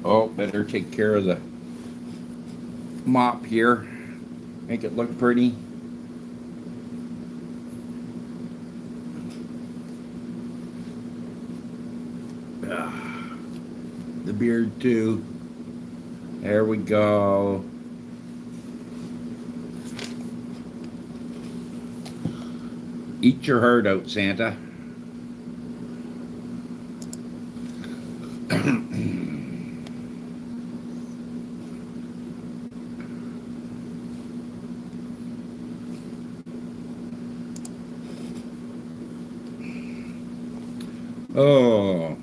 Oh, better take care of the mop here. Make it look pretty. The beard too. There we go. Eat your heart out, Santa. Oh.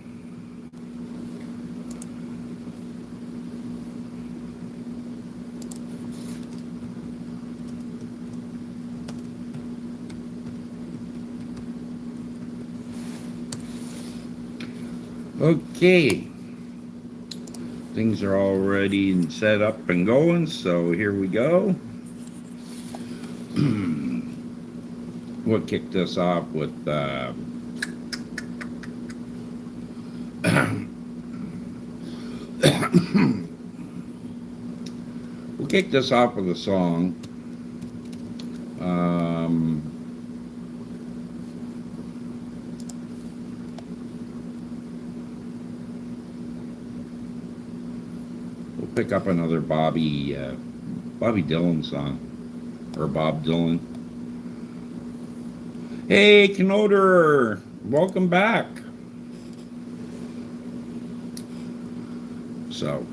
Okay. Things are all ready and set up and going, so here we go. We'll kick this off with we'll kick this off with a song. We'll pick up another Bobby Dylan song, or Bob Dylan. Hey, Knoder, welcome back. So.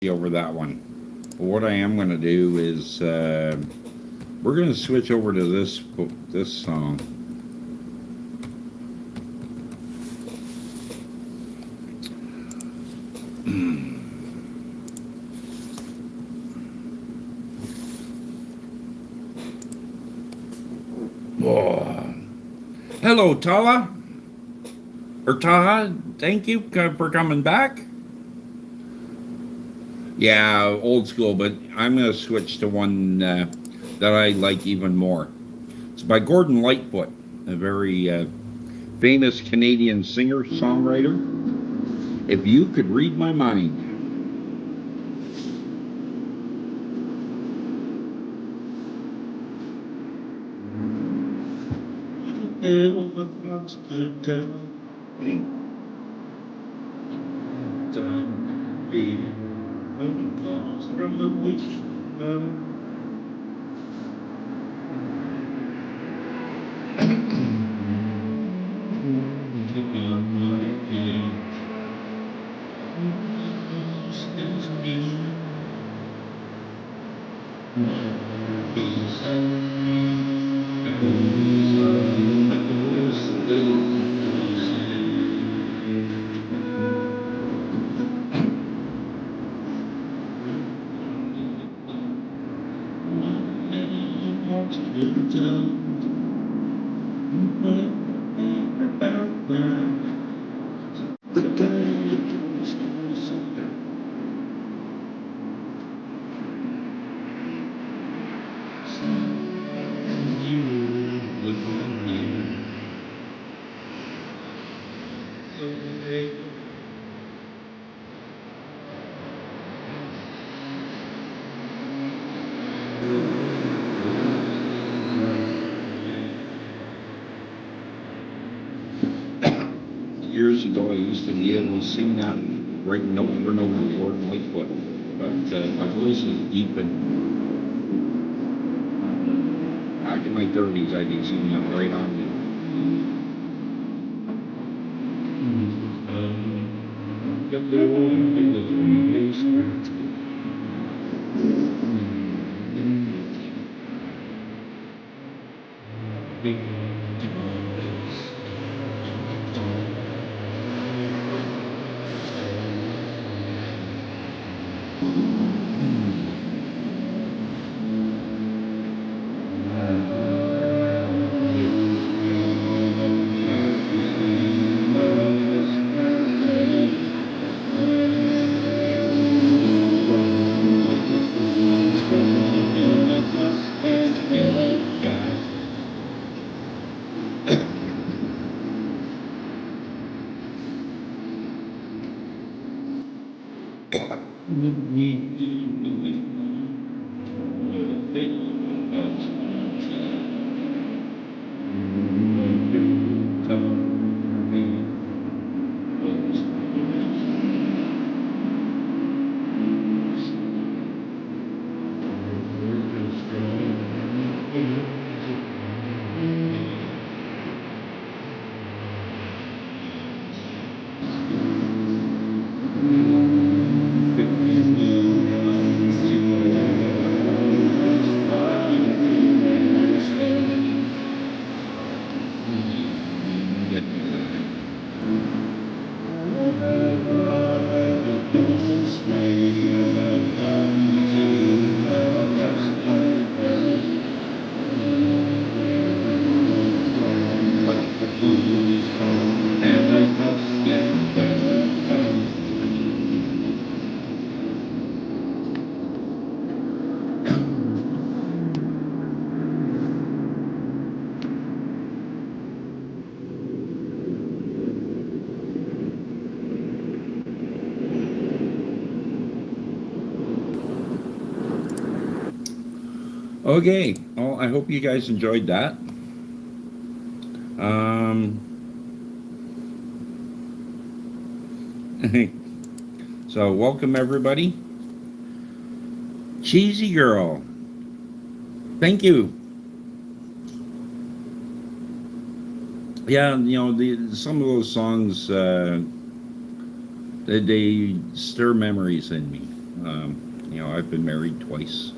Over that one. But what I am going to do is we're going to switch over to this song. Oh. Hello, Tala. Or Taha, thank you for coming back. Yeah, old school, but I'm going to switch to one that I like even more. It's by Gordon Lightfoot, a very famous Canadian singer-songwriter. If you could read my mind. Years ago, I used to be able to sing that right over and over for Lightfoot, but my voice is deep, and back in my 30s, I'd be singing that right on me. Okay, well, I hope you guys enjoyed that. Um, so, welcome everybody. Cheesy Girl, thank you. Yeah, some of those songs, they stir memories in me. I've been married twice.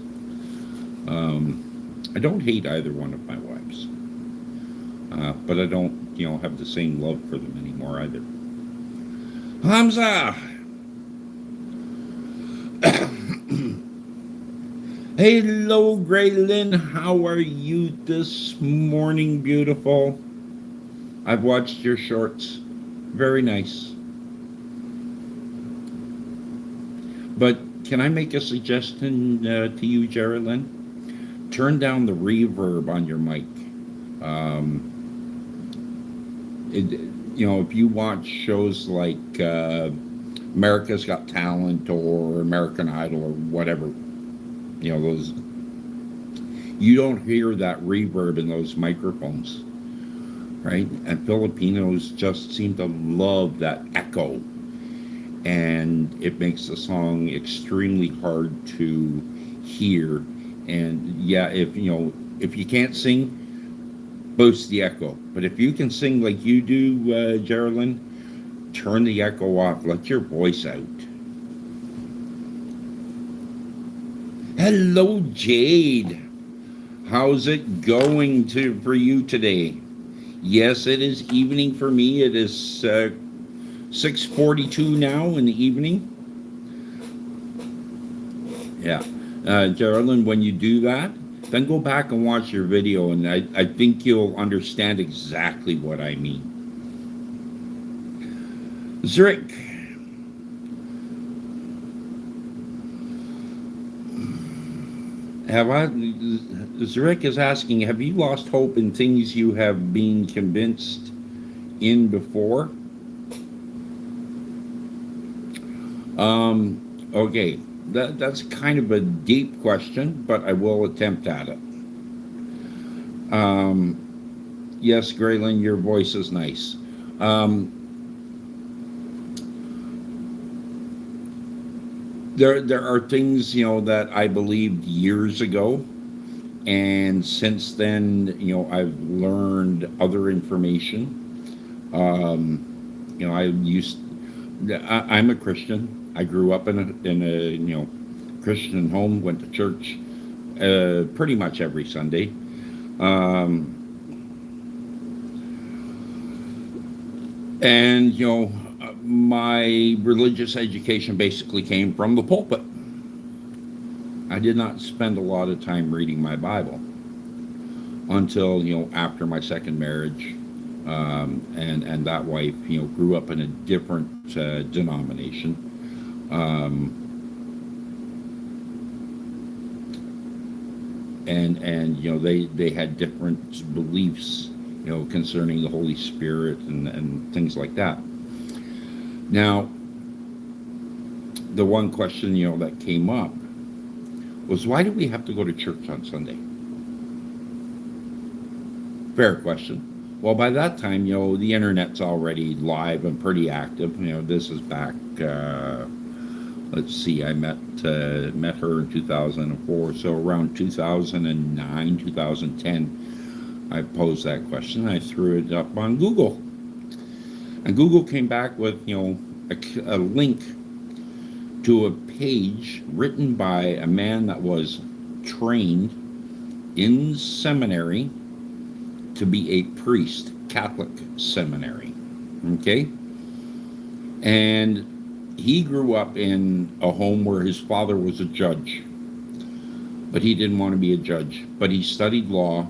I don't hate either one of my wives, but I don't, have the same love for them anymore either. Hamza! Hello, Graylin. How are you this morning, beautiful? I've watched your shorts. Very nice. But can I make a suggestion to you, Geraldine? Turn down the reverb on your mic. If you watch shows like America's Got Talent or American Idol or whatever, those, you don't hear that reverb in those microphones, right? And Filipinos just seem to love that echo, and it makes the song extremely hard to hear. And yeah, if you can't sing, boost the echo. But if you can sing like you do, Geraldine, turn the echo off. Let your voice out. Hello, Jade. How's it going for you today? Yes, it is evening for me. It is 6:42 now in the evening. Yeah. Geraldine, when you do that, then go back and watch your video, and I think you'll understand exactly what I mean. Zrick. Zrick is asking, have you lost hope in things you have been convinced in before? Okay. That's kind of a deep question, but I will attempt at it. Yes, Graylin, your voice is nice. There are things, that I believed years ago, and since then, I've learned other information. I'm a Christian. I grew up in a Christian home, went to church pretty much every Sunday. And my religious education basically came from the pulpit. I did not spend a lot of time reading my Bible until after my second marriage, and that wife grew up in a different denomination. And they had different beliefs concerning the Holy Spirit and things like that. Now, the one question, that came up was, why do we have to go to church on Sunday? Fair question. Well, by that time, the internet's already live and pretty active. This is back. Let's see. I met her in 2004, so around 2009, 2010, I posed that question. I threw it up on Google, and Google came back with a link to a page written by a man that was trained in seminary to be a priest, Catholic seminary. Okay? And he grew up in a home where his father was a judge, but he didn't want to be a judge. But he studied law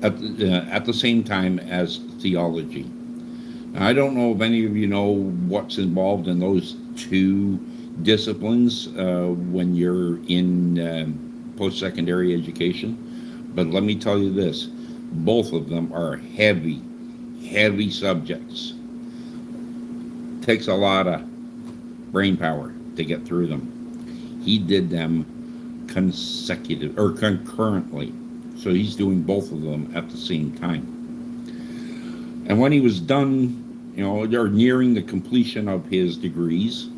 at the same time as theology. Now, I don't know if any of you know what's involved in those two disciplines when you're in post-secondary education, but let me tell you this: both of them are heavy subjects. Takes a lot of brain power to get through them. He did them concurrently, so he's doing both of them at the same time. And when he was done, or nearing the completion of his degrees,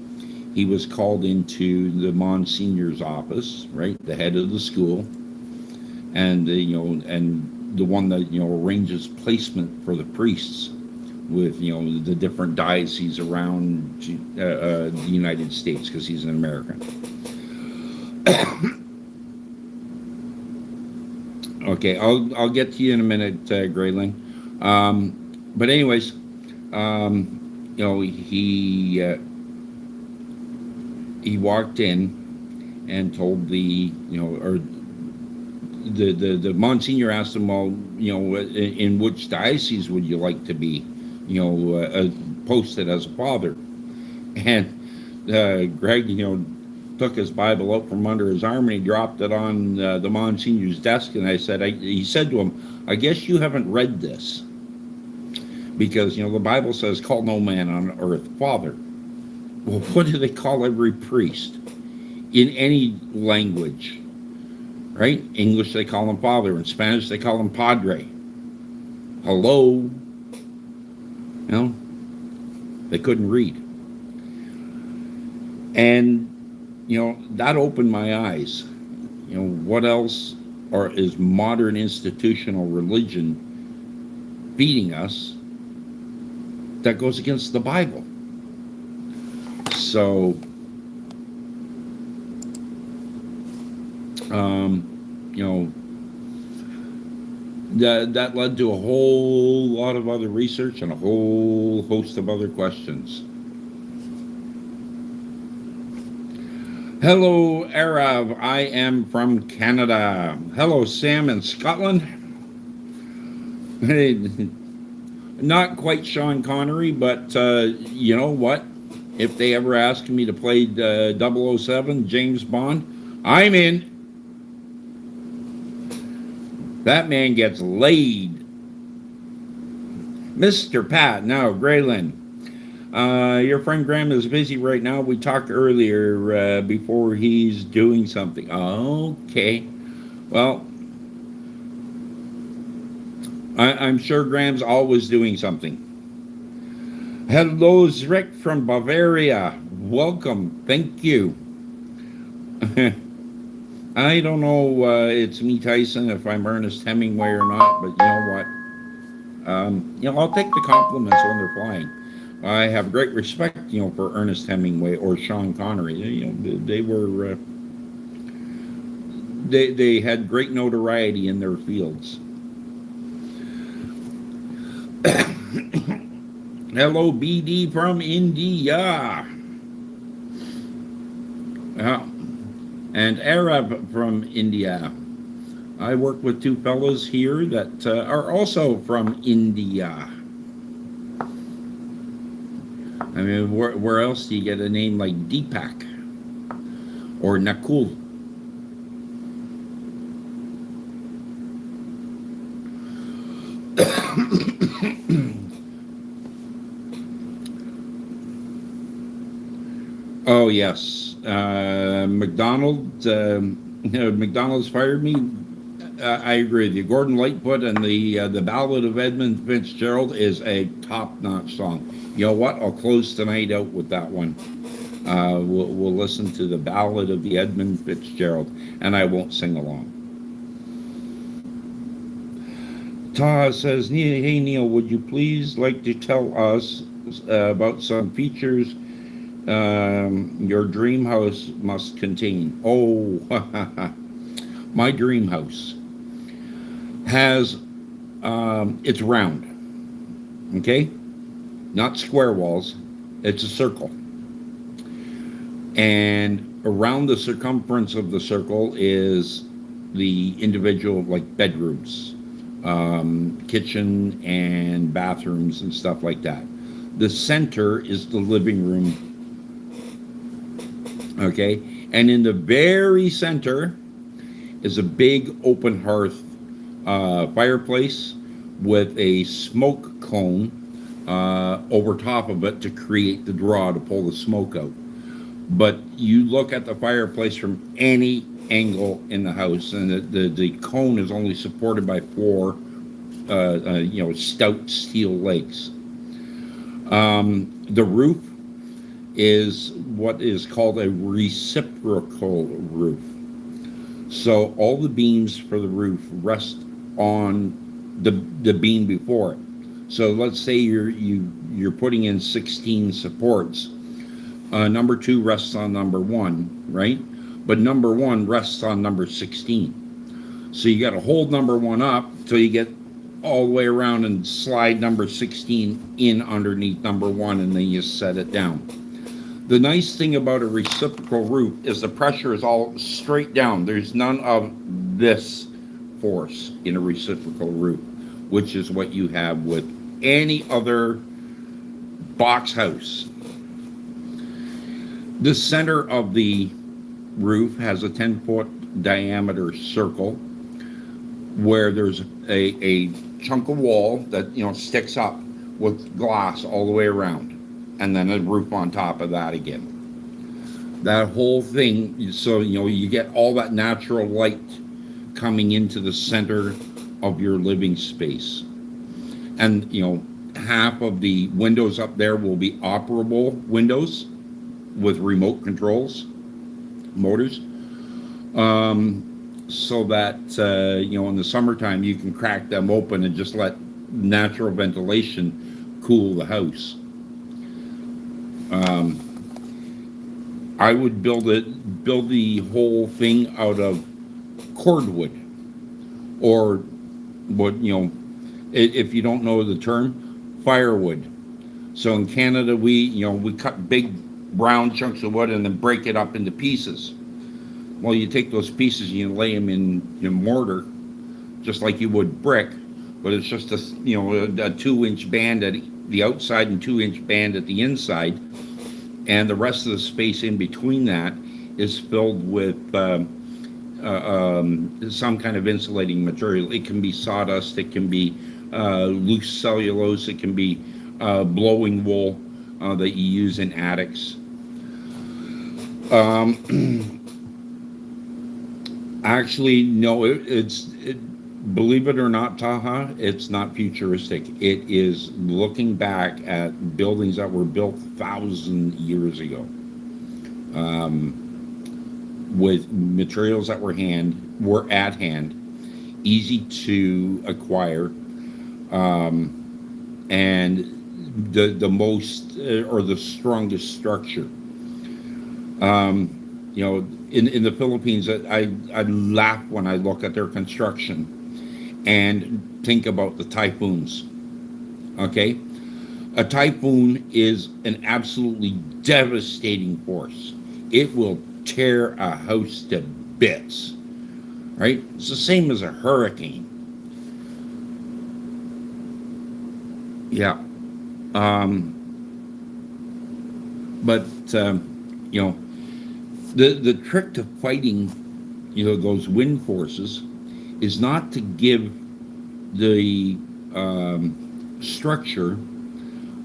he was called into the Monsignor's office, right, the head of the school, and and the one that arranges placement for the priests with the different dioceses around the United States, because he's an American. Okay, I'll get to you in a minute, Grayling. But anyways, he walked in and told the Monsignor asked him, well, in which diocese would you like to be, posted as a father? And Greg, took his Bible out from under his arm and he dropped it on the Monsignor's desk. And he said to him, I guess you haven't read this, because the Bible says, call no man on earth father. Well, what do they call every priest in any language? Right? English, they call him father. In Spanish, they call him padre. Hello? They couldn't read. And, that opened my eyes. What else is modern institutional religion feeding us that goes against the Bible? So, that led to a whole lot of other research and a whole host of other questions. Hello, Arab. I am from Canada. Hello, Sam in Scotland. Hey, not quite Sean Connery, but you know what? If they ever ask me to play 007, James Bond, I'm in. That man gets laid. Mr. Pat, now, Graylin. Your friend Graham is busy right now. We talked earlier before he's doing something. Okay. Well, I'm sure Graham's always doing something. Hello, Zrick from Bavaria. Welcome. Thank you. I don't know, it's me, Tyson, if I'm Ernest Hemingway or not, but you know what? I'll take the compliments when they're flying. I have great respect, for Ernest Hemingway or Sean Connery. They were, they had great notoriety in their fields. Hello, BD from India. And Arab from India. I work with two fellows here that are also from India. I mean, where else do you get a name like Deepak or Nakul? Oh yes, McDonald's fired me. I agree. The Gordon Lightfoot and the Ballad of Edmund Fitzgerald is a top-notch song. You know what? I'll close tonight out with that one. We'll listen to the Ballad of the Edmund Fitzgerald, and I won't sing along. Ta says, "Hey Neil, would you please like to tell us about some features your dream house must contain?" Oh, my dream house has it's round, okay, not square walls. It's a circle, and around the circumference of the circle is the individual like bedrooms, kitchen and bathrooms and stuff like that. The center is the living room, okay, and in the very center is a big open hearth fireplace with a smoke cone over top of it to create the draw to pull the smoke out. But you look at the fireplace from any angle in the house, and the cone is only supported by four, stout steel legs. The roof is what is called a reciprocal roof. So all the beams for the roof rest on the beam before it. So let's say you're putting in 16 supports. Number 2 rests on number 1, right? But number 1 rests on number 16. So you got to hold number 1 up till you get all the way around and slide number 16 in underneath number 1, and then you set it down. The nice thing about a reciprocal roof is the pressure is all straight down. There's none of this force in a reciprocal roof, which is what you have with any other box house. The center of the roof has a 10-foot diameter circle where there's a chunk of wall that sticks up with glass all the way around, and then a roof on top of that again. That whole thing, so you get all that natural light coming into the center of your living space. And half of the windows up there will be operable windows with remote controls, motors, so that in the summertime you can crack them open and just let natural ventilation cool the house. I would build the whole thing out of cordwood, or what if you don't know the term, firewood. So in Canada, we cut big brown chunks of wood and then break it up into pieces. Well, you take those pieces and you lay them in mortar, just like you would brick, but it's just a 2-inch band at the outside and 2-inch band at the inside, and the rest of the space in between that is filled with some kind of insulating material. It can be sawdust, it can be loose cellulose, it can be blowing wool that you use in attics. Actually, no, believe it or not, Taha, it's not futuristic. It is looking back at buildings that were built 1,000 years ago, with materials that were at hand, easy to acquire, and the most or the strongest structure. In the Philippines, I laugh when I look at their construction and think about the typhoons. Okay, a typhoon is an absolutely devastating force. It will tear a house to bits. Right? It's the same as a hurricane. Yeah. The trick to fighting, those wind forces is not to give the structure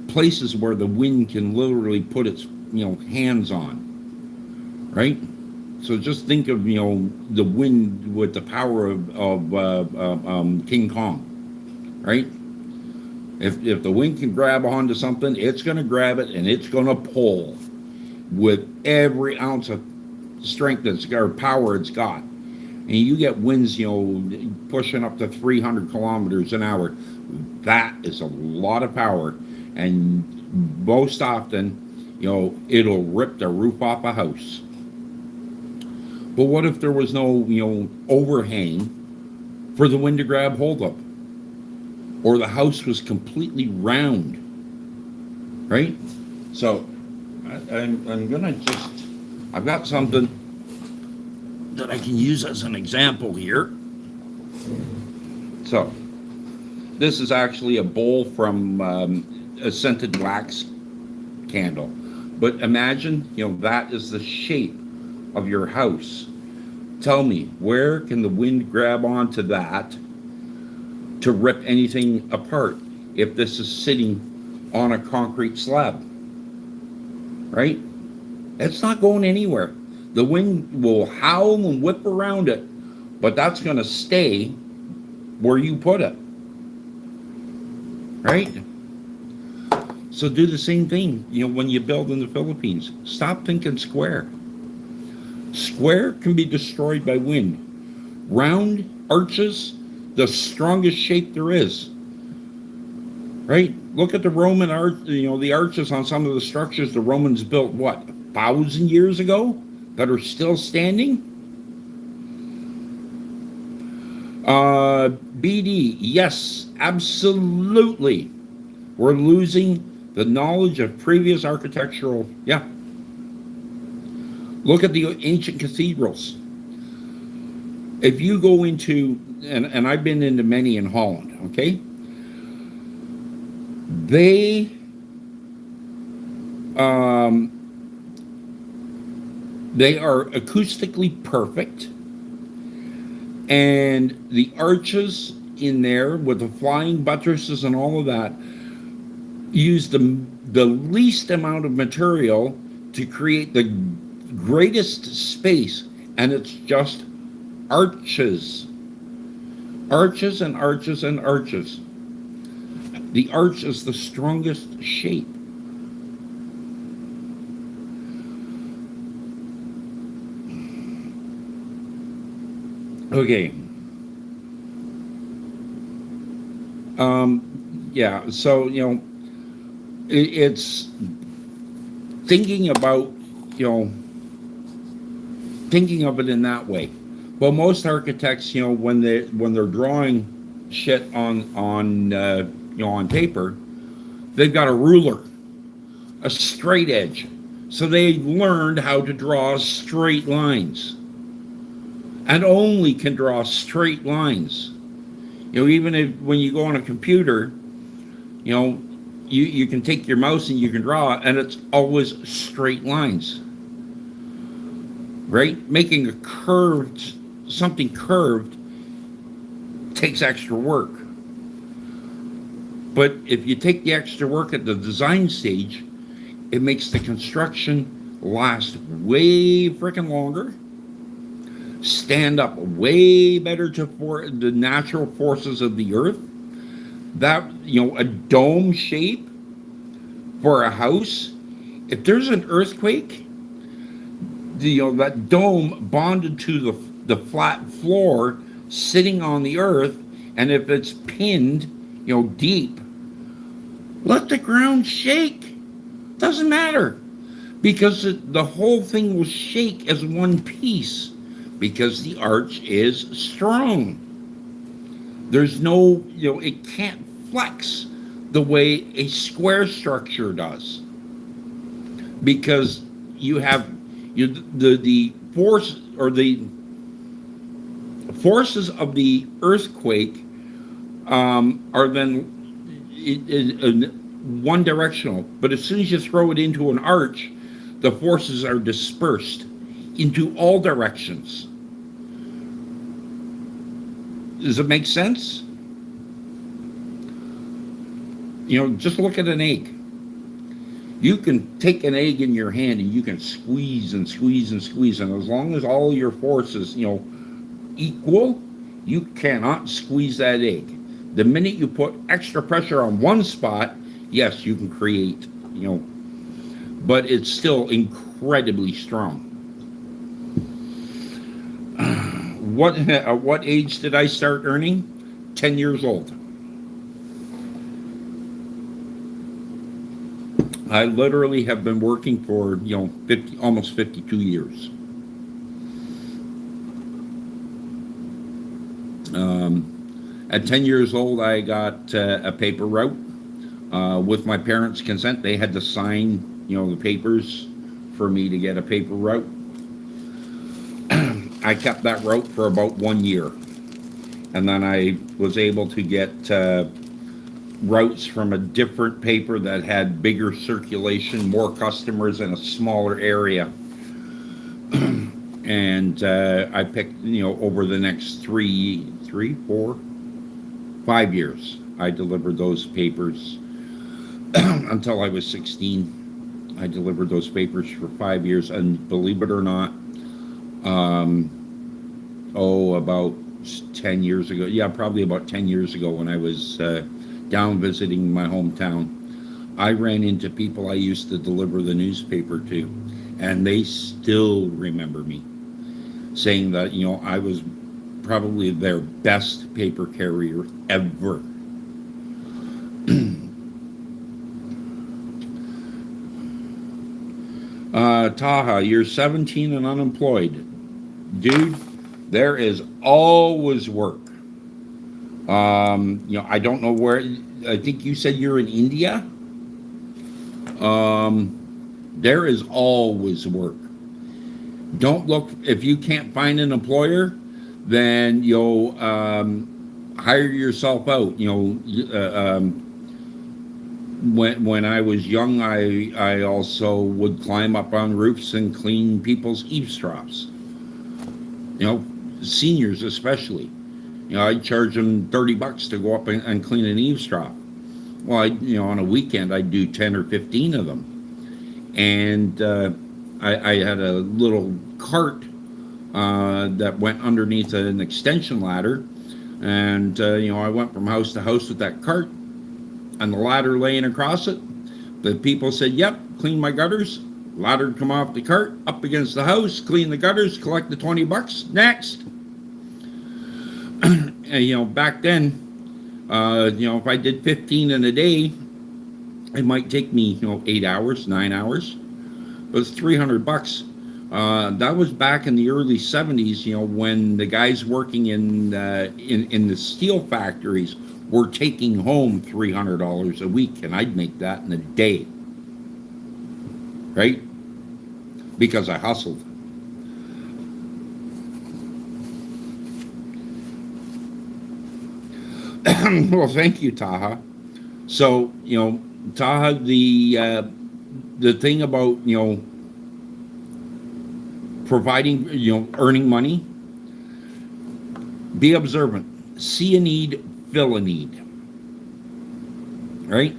places where the wind can literally put its, hands on. right? So just think of, the wind with the power of King Kong, right? If the wind can grab onto something, it's going to grab it and it's going to pull with every ounce of strength that's got, or power it's got. And you get winds, pushing up to 300 kilometers an hour. That is a lot of power. And most often, it'll rip the roof off a house. But what if there was no, overhang for the wind to grab hold of? Or the house was completely round, right? So I'm gonna I've got something that I can use as an example here. So this is actually a bowl from a scented wax candle. But imagine, that is the shape of your house. Tell me, where can the wind grab onto that to rip anything apart if this is sitting on a concrete slab? Right? It's not going anywhere. The wind will howl and whip around it, but that's going to stay where you put it. Right? So do the same thing, when you build in the Philippines. Stop thinking square. Square can be destroyed by wind. Round arches, the strongest shape there is. Right? Look at the Roman art, the arches on some of the structures the Romans built, 1,000 years ago, that are still standing? BD, yes, absolutely. We're losing the knowledge of previous architectural, yeah. Look at the ancient cathedrals. If you go into, and I've been into many in Holland, okay? They are acoustically perfect, and the arches in there with the flying buttresses and all of that use the least amount of material to create the greatest space, and it's just arches. Arches and arches and arches. The arch is the strongest shape. Okay. Yeah, so, it's thinking about, thinking of it in that way. Well, most architects, when they're drawing shit on paper, they've got a ruler, a straight edge. So they learned how to draw straight lines, and only can draw straight lines. Even if when you go on a computer, you can take your mouse and you can draw, and it's always straight lines. Right? Making something curved takes extra work. But if you take the extra work at the design stage, it makes the construction last way freaking longer, stand up way better to the natural forces of the earth. That, a dome shape for a house, if there's an earthquake, that dome bonded to the flat floor sitting on the earth, and if it's pinned, deep, let the ground shake. Doesn't matter, because the whole thing will shake as one piece, because the arch is strong. There's no, it can't flex the way a square structure does, because you have the force, or the forces of the earthquake are then one directional, but as soon as you throw it into an arch, the forces are dispersed into all directions. Does it make sense? Just look at an egg. You can take an egg in your hand and you can squeeze and squeeze and squeeze, and as long as all your forces, equal, you cannot squeeze that egg. The minute you put extra pressure on one spot, yes, you can create, but it's still incredibly strong. At what age did I start earning? 10 years old. I literally have been working for, almost 52 years. At 10 years old, I got a paper route. With my parents' consent, they had to sign, the papers for me to get a paper route. I kept that route for about 1 year. And then I was able to get routes from a different paper that had bigger circulation, more customers in a smaller area. And I picked, over the next 5 years, I delivered those papers until I was 16. I delivered those papers for 5 years, and believe it or not, about 10 years ago, probably about 10 years ago, when I was down visiting my hometown, I ran into people I used to deliver the newspaper to, and they still remember me, saying that, I was probably their best paper carrier ever. Taha, you're 17 and unemployed. Dude, there is always work. I don't know where, I think you said you're in India. There is always work. Don't look, if you can't find an employer, then you'll hire yourself out. When I was young, I also would climb up on roofs and clean people's eavesdrops. Seniors especially. I'd charge them $30 to go up and clean an eavesdrop. Well, on a weekend, I'd do 10 or 15 of them. And I had a little cart that went underneath an extension ladder. And, I went from house to house with that cart and the ladder laying across it. The people said, yep, clean my gutters. Ladder would come off the cart, up against the house, clean the gutters, collect the $20, next. And, back then, if I did 15 in a day, it might take me, 8 hours, 9 hours. But it's $300. That was back in the early 70s, when the guys working in the steel factories were taking home $300 a week, and I'd make that in a day. Right? Because I hustled. Well, thank you, Taha. So, Taha, the thing about, providing, earning money, be observant. See a need, fill a need. Right?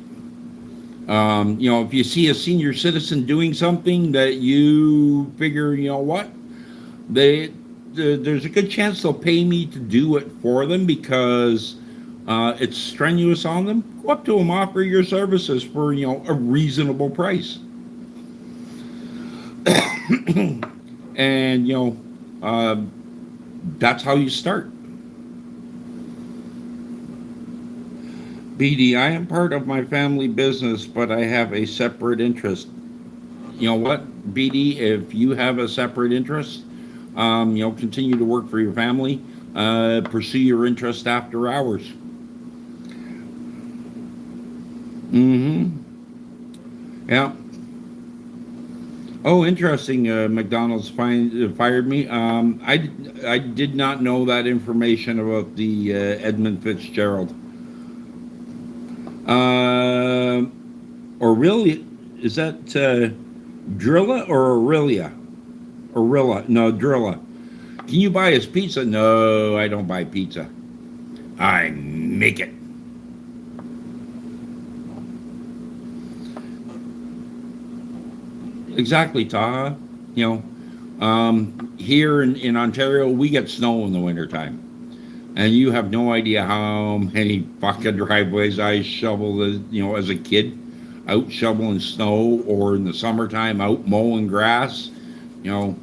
If you see a senior citizen doing something that you figure, what, there's a good chance they'll pay me to do it for them because it's strenuous on them. Go up to them, offer your services for, a reasonable price. And, that's how you start. BD, I am part of my family business, but I have a separate interest. You know what, BD, if you have a separate interest, continue to work for your family, pursue your interest after hours. Yeah. Oh, interesting. McDonald's fired me. I did not know that information about the Edmund Fitzgerald. Aurelia, is that Drilla or Aurelia? Aurilla, no, Drilla. Can you buy his pizza? No, I don't buy pizza. I make it. Exactly, Taha. You here in Ontario, we get snow in the wintertime. And you have no idea how many fucking driveways I shoveled, as a kid, out shoveling snow, or in the summertime out mowing grass, you know,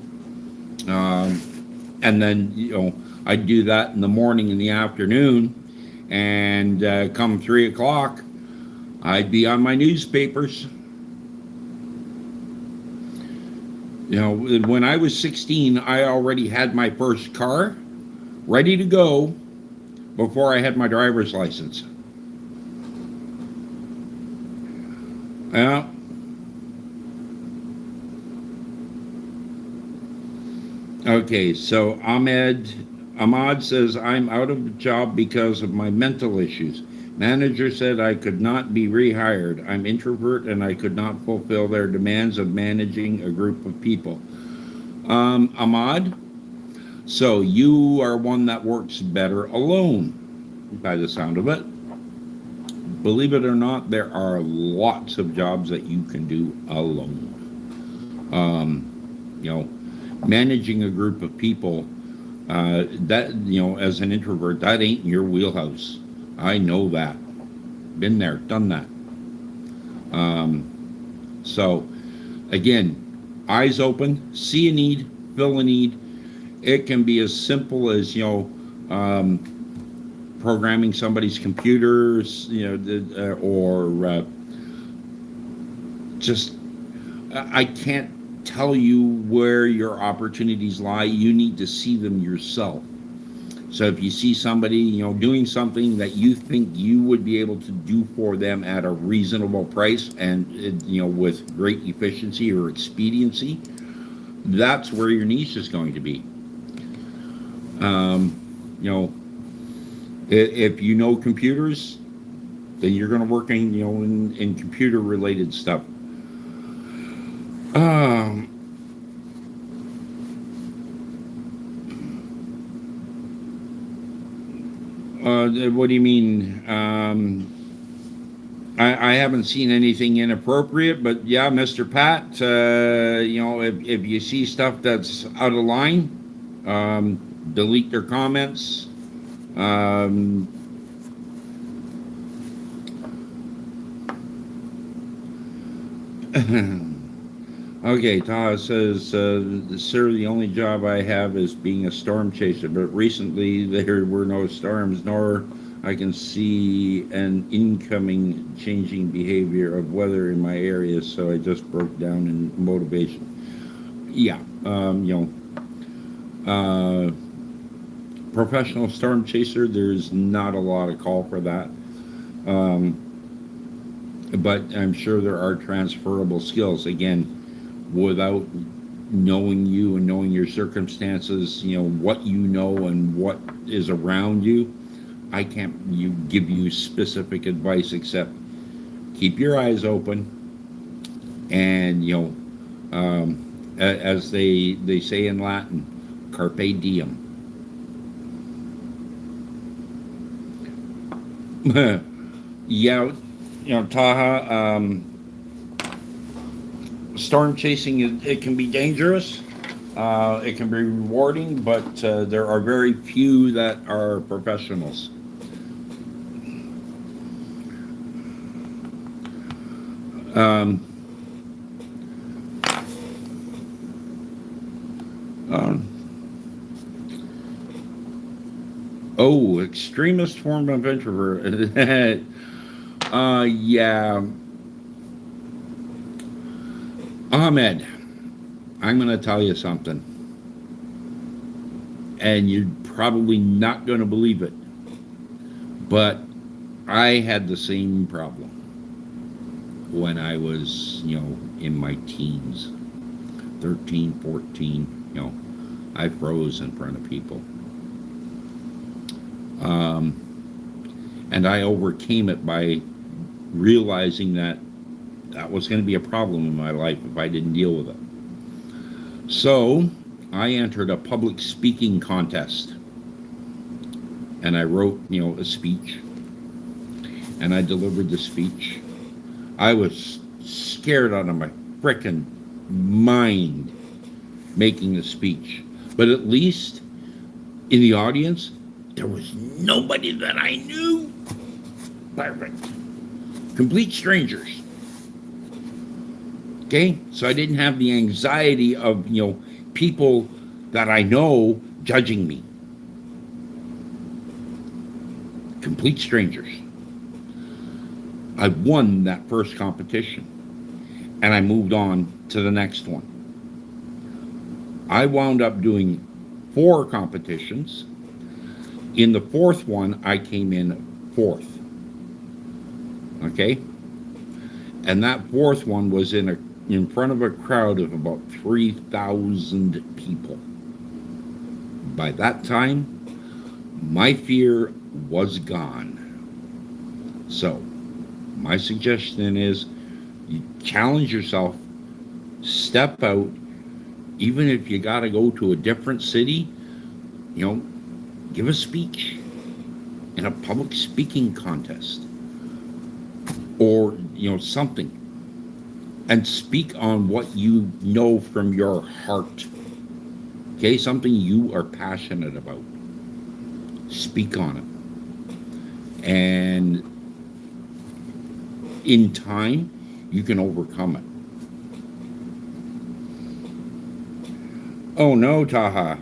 and then I'd do that in the morning and the afternoon, and come 3 o'clock, I'd be on my newspapers. When I was 16, I already had my first car ready to go before I had my driver's license. Yeah. Okay, so Ahmad says, I'm out of a job because of my mental issues. Manager said I could not be rehired. I'm introvert and I could not fulfill their demands of managing a group of people. Ahmad, so you are one that works better alone, by the sound of it. Believe it or not, there are lots of jobs that you can do alone. Managing a group of people, that, as an introvert, that ain't your wheelhouse. I know that. Been there, done that. So, again, eyes open, see a need, fill a need. It can be as simple as, programming somebody's computers, or just, I can't tell you where your opportunities lie. You need to see them yourself. So if you see somebody, doing something that you think you would be able to do for them at a reasonable price and, with great efficiency or expediency, that's where your niche is going to be. If you know computers, then you're going to work in computer related stuff. What do you mean? I haven't seen anything inappropriate, but yeah, Mr. Pat, if you see stuff that's out of line, delete their comments. Okay, Taha says, sir, the only job I have is being a storm chaser, but recently there were no storms, nor I can see an incoming changing behavior of weather in my area, so I just broke down in motivation. Yeah, professional storm chaser, there's not a lot of call for that. But I'm sure there are transferable skills. Again, without knowing you and knowing your circumstances, what you know and what is around you, I can't give you specific advice except keep your eyes open and, as they say in Latin, carpe diem. Yeah, Taha, storm chasing, it can be dangerous. It can be rewarding, but there are very few that are professionals. Extremist form of introvert. Yeah. Ahmed, I'm going to tell you something. And you're probably not going to believe it. But I had the same problem when I was, in my teens, 13, 14, I froze in front of people. And I overcame it by realizing that was going to be a problem in my life if I didn't deal with it. So I entered a public speaking contest, and I wrote, a speech, and I delivered the speech. I was scared out of my frickin' mind making the speech. But at least in the audience, there was nobody that I knew. Perfect. Complete strangers. Okay? So I didn't have the anxiety of, people that I know judging me. Complete strangers. I won that first competition, and I moved on to the next one. I wound up doing 4 competitions. In the 4th one, I came in 4th. Okay? And that 4th one was in front of a crowd of about 3,000 people. By that time, my fear was gone. So, my suggestion is you challenge yourself, step out, even if you got to go to a different city, give a speech in a public speaking contest or, something, and speak on what you know from your heart. Okay, something you are passionate about. Speak on it. And in time, you can overcome it. Oh no, Taha.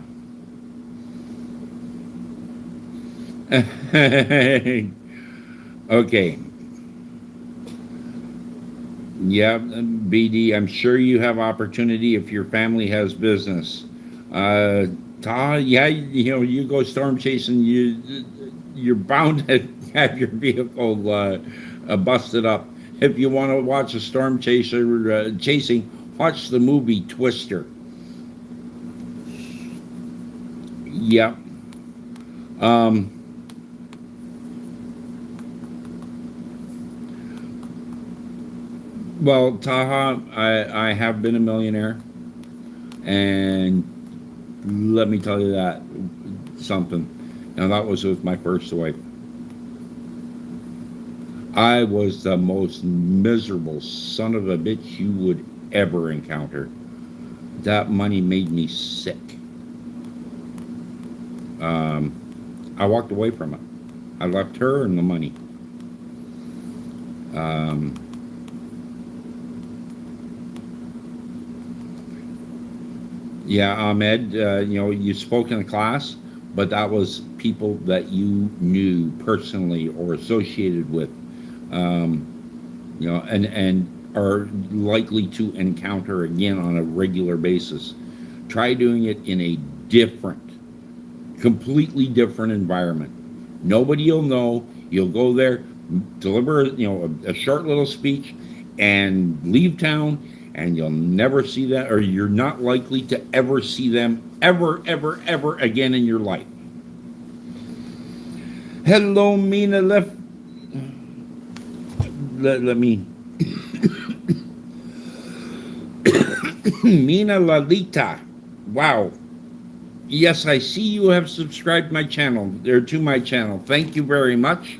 Okay. Yeah, BD, I'm sure you have opportunity if your family has business. Taha, yeah, you go storm chasing, you're bound to have your vehicle busted up. If you want to watch a storm chaser chasing, watch the movie Twister. Yep. Well, Taha, I have been a millionaire, and let me tell you that something. Now, that was with my first wife. I was the most miserable son of a bitch you would ever encounter. That money made me sick. I walked away from it. I left her and the money. Yeah, Ahmed, you spoke in a class, but that was people that you knew personally or associated with, and are likely to encounter again on a regular basis. Try doing it in a completely different environment. Nobody will know. You'll go there, deliver, a short little speech, and leave town, and you'll never see that, or you're not likely to ever see them ever, ever, ever again in your life. Hello, Mina. Let me. Mina Lalita. Wow. Yes, I see you have subscribed to my channel. Thank you very much.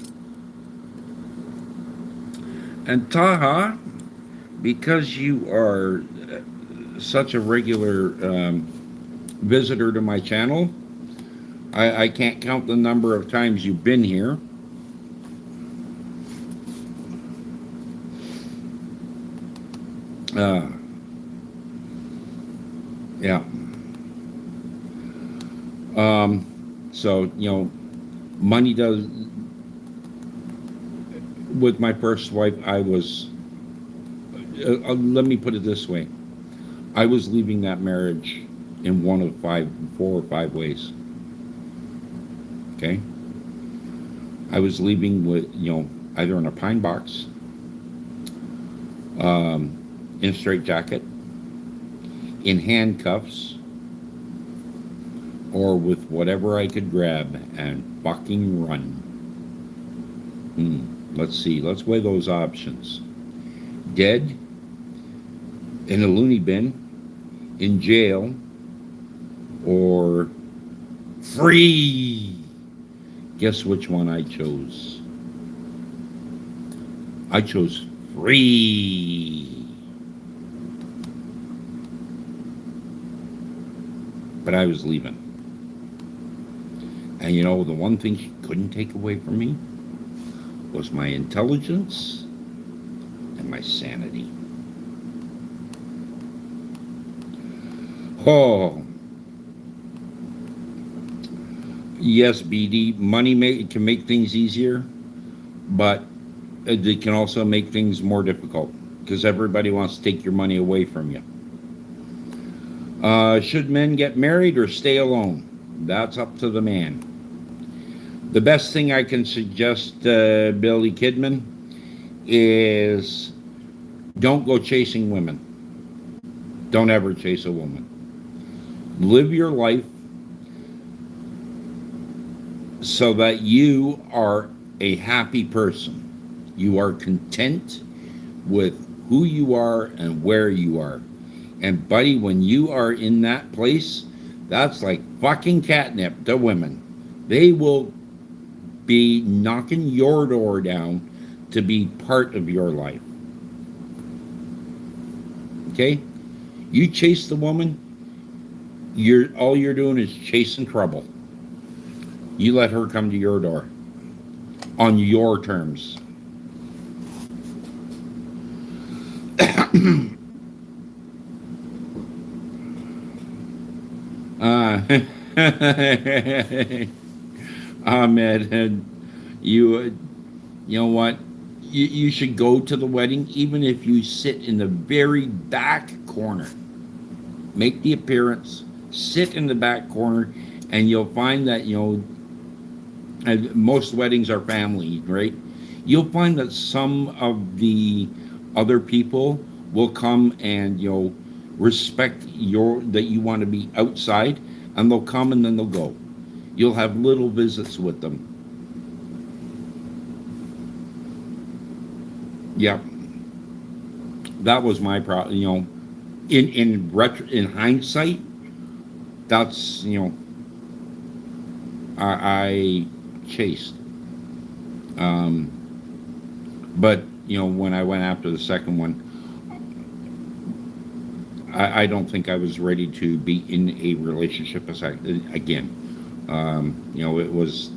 And Taha, because you are such a regular visitor to my channel, I can't count the number of times you've been here. Yeah. So, money does. With my first wife, I was. Let me put it this way: I was leaving that marriage in 4 or 5 ways. Okay. I was leaving with, either in a pine box, in a straitjacket, in handcuffs, or with whatever I could grab and fucking run. Let's see. Let's weigh those options. Dead, in a loony bin, in jail, or free. Guess which one I chose? I chose free. but I was leaving. And you know, the one thing she couldn't take away from me was my intelligence and my sanity. Oh, yes, BD, can make things easier, but it can also make things more difficult because everybody wants to take your money away from you. Should men get married or stay alone? That's up to the man. The best thing I can suggest, Billy Kidman, is don't go chasing women. Don't ever chase a woman. Live your life so that you are a happy person. You are content with who you are and where you are. And buddy, when you are in that place, that's like fucking catnip to women. They will be knocking your door down to be part of your life. Okay? You chase the woman, all you're doing is chasing trouble. You let her come to your door on your terms. Ahmed, you know what? You should go to the wedding, even if you sit in the very back corner. Make the appearance, sit in the back corner, and you'll find that, most weddings are family, right? You'll find that some of the other people will come and, respect that you want to be outside, and they'll come and then they'll go. You'll have little visits with them. Yep. That was my problem, in hindsight, that's, I chased. But, when I went after the second one, I don't think I was ready to be in a relationship again. It was,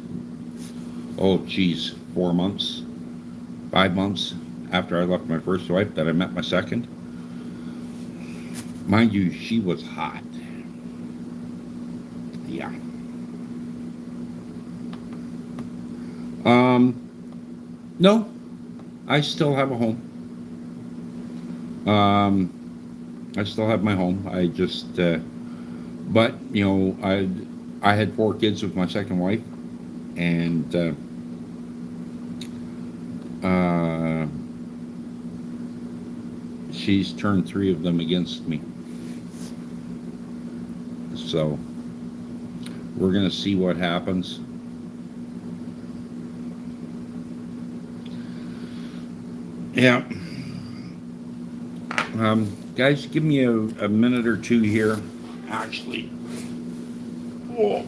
4 months, 5 months after I left my first wife that I met my second. Mind you, she was hot. Yeah. No, I still have a home. I still have my home. I just, but I had 4 kids with my second wife, and she's turned 3 of them against me. So we're gonna see what happens. Yeah. Guys, give me a minute or two here. Actually. Oh.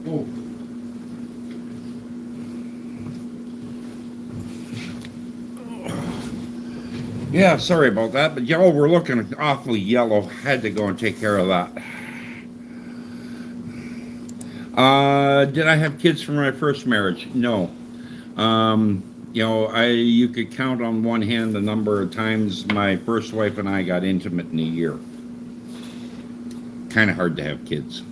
Oh. Yeah, sorry about that, but y'all were looking awfully yellow. Had to go and take care of that. Did I have kids from my first marriage? No. You could count on one hand the number of times my first wife and I got intimate in a year. kind of hard to have kids.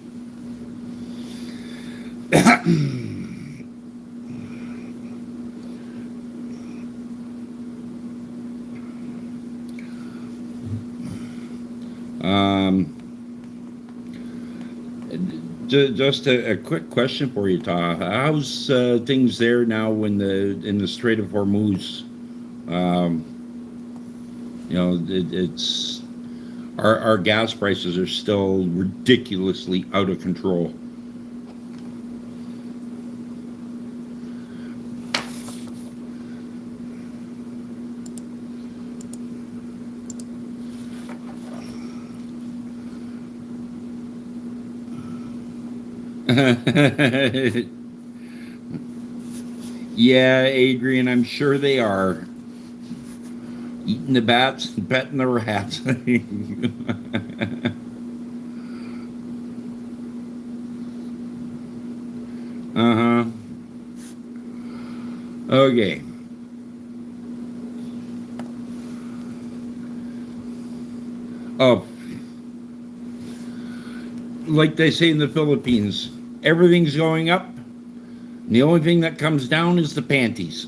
um, just a quick question for you, Ta. How's things there now in the Strait of Hormuz? Um, it's our gas prices are still ridiculously out of control. Yeah, Adrian, I'm sure they are. Eating the bats and petting the rats. Uh-huh. Okay. Oh, like they say in the Philippines, everything's going up. And the only thing that comes down is the panties.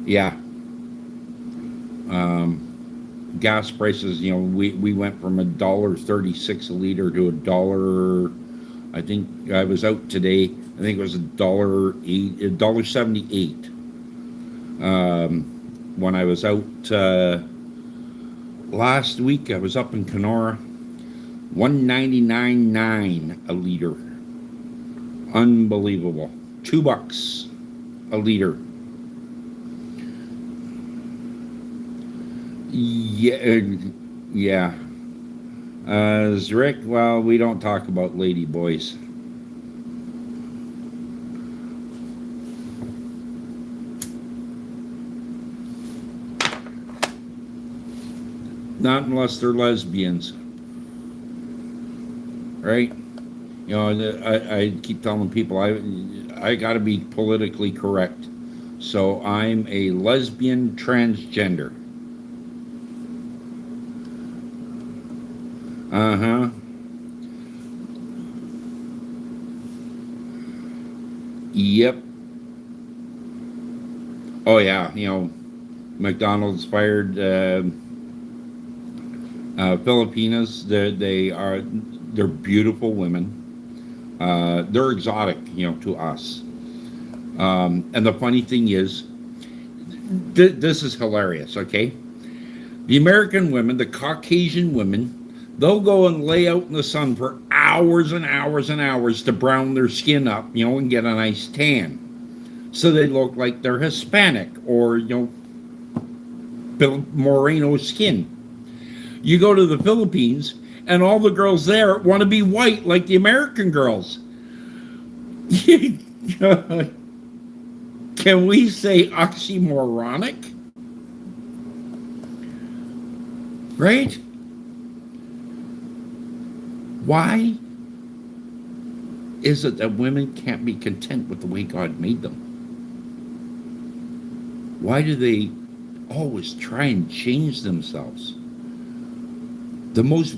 Yeah. Gas prices, we went from $1.36 a liter to $1. I think I was out today. I think it was $1.78. When I was out last week, I was up in Kenora, 199.9 a liter. Unbelievable. $2 a liter. Yeah, yeah. Rick, well, we don't talk about lady boys. Not unless they're lesbians, right? I keep telling people I got to be politically correct, so I'm a lesbian transgender. Uh-huh. Yep. Oh yeah, McDonald's fired Filipinas. They're beautiful women. They're exotic, to us. And the funny thing is, this is hilarious. Okay, the American women, the Caucasian women, they'll go and lay out in the sun for hours and hours and hours to brown their skin up, and get a nice tan. So they look like they're Hispanic or, Moreno skin. You go to the Philippines, and all the girls there want to be white like the American girls. Can we say oxymoronic? Right? Why is it that women can't be content with the way God made them? Why do they always try and change themselves? The most,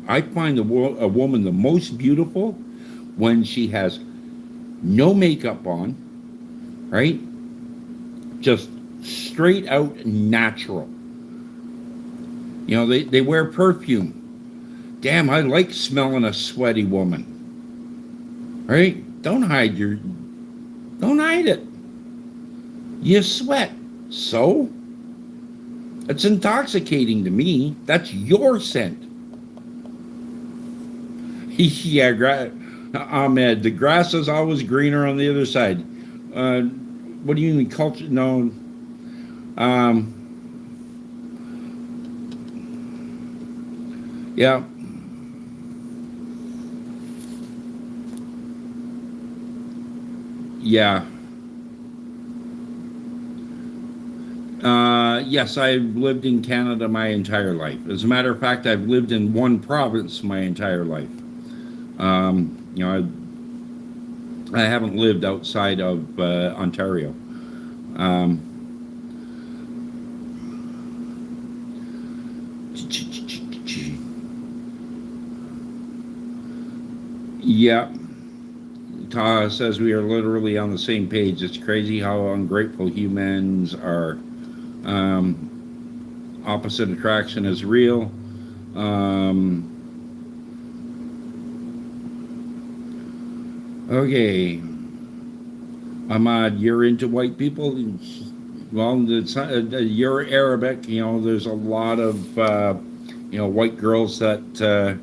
I find a woman the most beautiful when she has no makeup on, right? Just straight out natural. They wear perfume. Damn, I like smelling a sweaty woman. Right? Don't hide it. You sweat. So? It's intoxicating to me. That's your scent. Yeah, Ahmed, the grass is always greener on the other side. What do you mean, culture? No. Yeah. Yeah. Yes, I've lived in Canada my entire life. As a matter of fact, I've lived in one province my entire life. I haven't lived outside of Ontario. Yeah, Ta says we are literally on the same page. It's crazy how ungrateful humans are. Opposite attraction is real. Um, okay, Ahmad, you're into white people. Well, you're Arabic. There's a lot of white girls that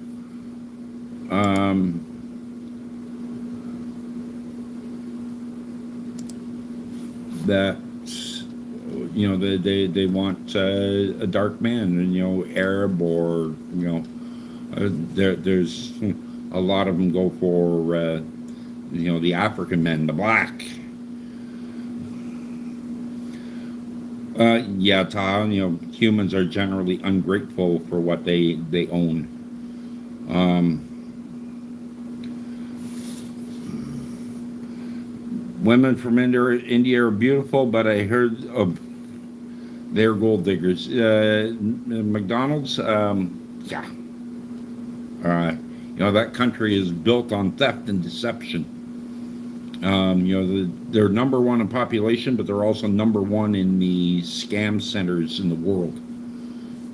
um, that they want a dark man, and Arab, or there's a lot of them go for the African men, the black. Yeah, Tom. Humans are generally ungrateful for what they own. Um, Women from India are beautiful, but I heard of their gold diggers. McDonald's, yeah. That country is built on theft and deception. They're number one in population, but they're also number one in the scam centers in the world.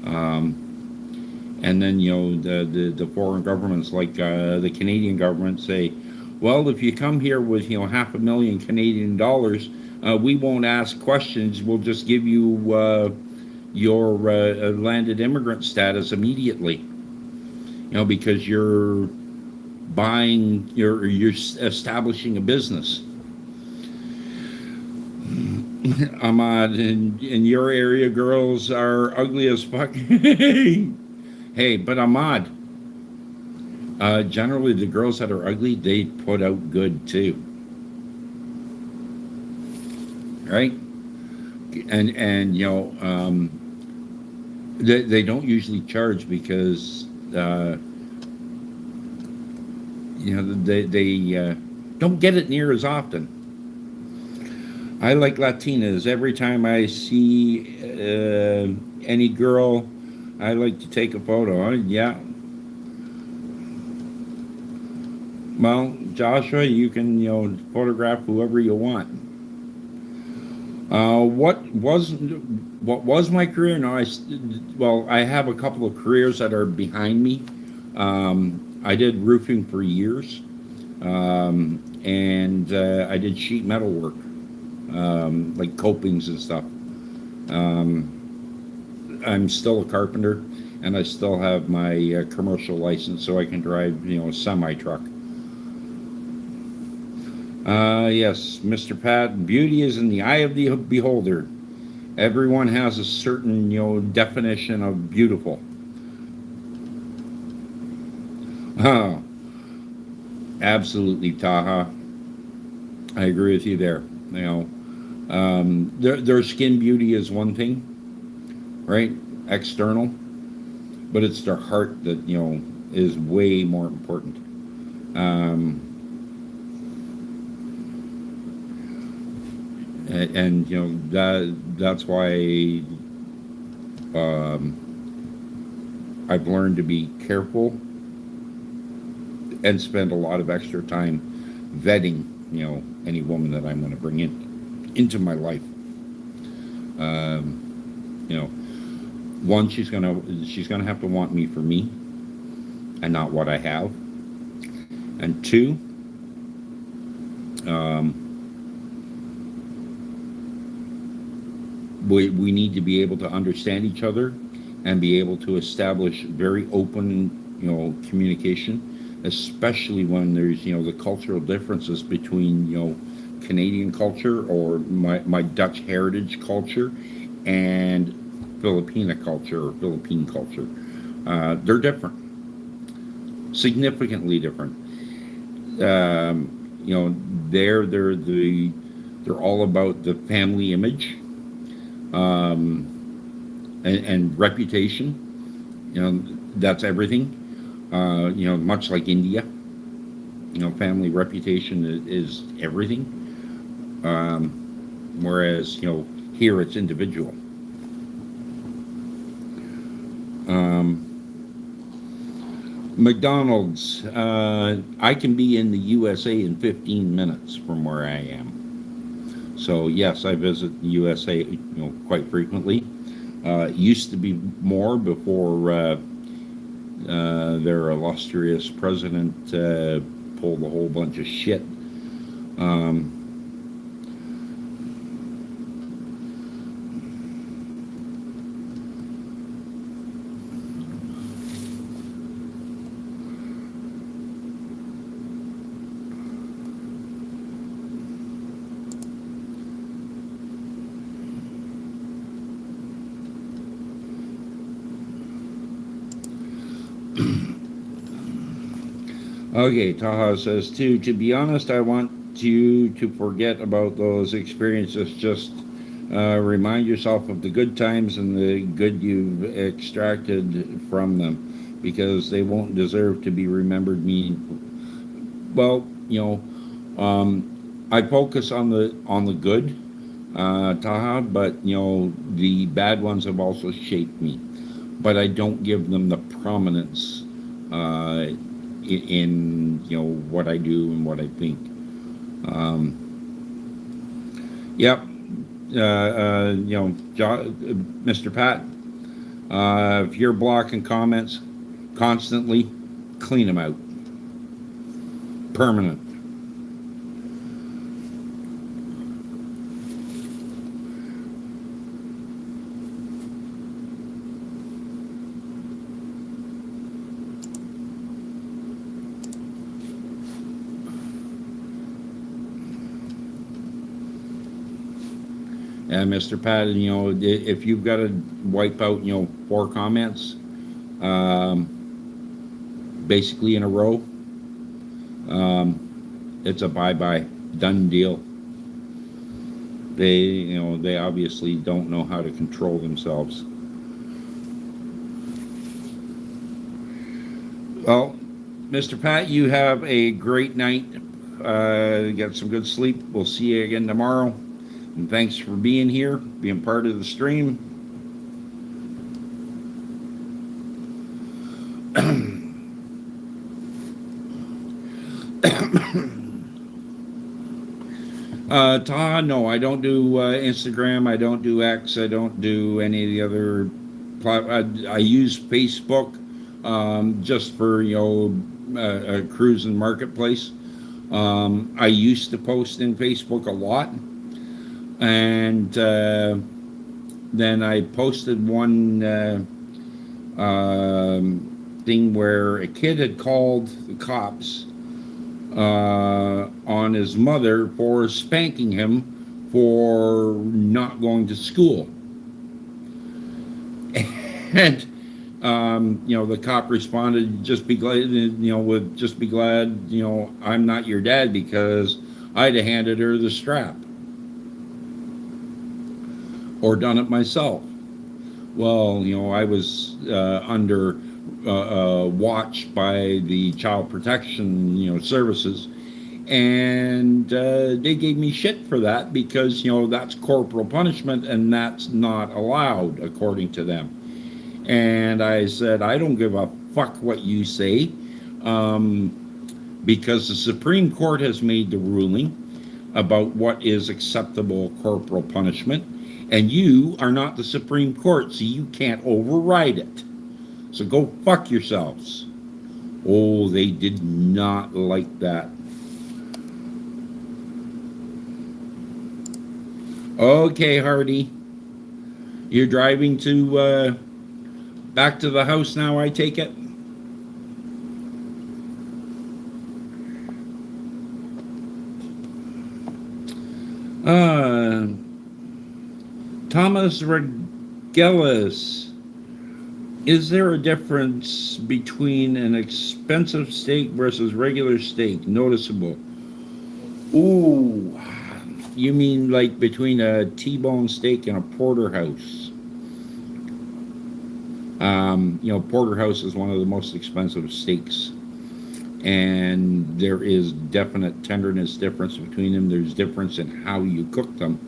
And then the foreign governments, like the Canadian government, say, well, if you come here with $500,000 Canadian dollars, we won't ask questions. We'll just give you your landed immigrant status immediately. Because you're you're establishing a business. Ahmad, in your area, girls are ugly as fuck. Hey, but Ahmad, generally the girls that are ugly, they put out good too, right? And they don't usually charge because they don't get it near as often. I like Latinas. Every time I see any girl, I like to take a photo. Yeah. Well, Joshua, you can photograph whoever you want. What was my career? No, I have a couple of careers that are behind me. I did roofing for years, and I did sheet metal work, like copings and stuff. I'm still a carpenter, and I still have my commercial license, so I can drive a semi truck. Yes, Mr. Pat, beauty is in the eye of the beholder. Everyone has a certain definition of beautiful. Oh, absolutely, Taha. I agree with you there. Their skin beauty is one thing, right? External, but it's their heart that is way more important. And that's why I've learned to be careful and spend a lot of extra time vetting any woman that I'm going to bring into my life. One, she's gonna have to want me for me and not what I have, and two, we need to be able to understand each other and be able to establish very open communication, especially when there's the cultural differences between Canadian culture, or my Dutch heritage culture, and Filipina culture or Philippine culture. They're different, significantly different. They're all about the family image, and reputation. That's everything. Much like India, family reputation is everything. Whereas here it's individual. McDonald's. I can be in the USA in 15 minutes from where I am. So yes, I visit the USA, quite frequently. It used to be more before their illustrious president pulled a whole bunch of shit. Um, Okay, Taha says too. To be honest, I want you to forget about those experiences. Just remind yourself of the good times and the good you've extracted from them, because they won't deserve to be remembered. Well, I focus on the good, Taha, but the bad ones have also shaped me, but I don't give them the prominence. In what I do and what I think. Yep. Mr. Pat, if you're blocking comments constantly, clean them out. Permanent. And Mr. Pat, if you've got to wipe out, 4 comments, basically in a row, it's a bye-bye, done deal. They obviously don't know how to control themselves. Well, Mr. Pat, you have a great night. Get some good sleep. We'll see you again tomorrow. And thanks for being here, being part of the stream. Taha, no, I don't do Instagram. I don't do X. I don't do any of the other. I use Facebook just for a cruise and marketplace. I used to post in Facebook a lot. And then I posted one thing where a kid had called the cops on his mother for spanking him for not going to school. And the cop responded, "Just be glad, I'm not your dad, because I'd have handed her the strap or done it myself." Well, I was under watch by the Child Protection, services, and they gave me shit for that, because that's corporal punishment and that's not allowed according to them. And I said, I don't give a fuck what you say, because the Supreme Court has made the ruling about what is acceptable corporal punishment. And you are not the Supreme Court, so you can't override it. So go fuck yourselves. Oh, they did not like that. Okay, Hardy. You're driving to back to the house now, I take it? Thomas Regelis, is there a difference between an expensive steak versus regular steak? Noticeable. Ooh, you mean like between a T-bone steak and a porterhouse? Porterhouse is one of the most expensive steaks, and there is definite tenderness difference between them. There's difference in how you cook them,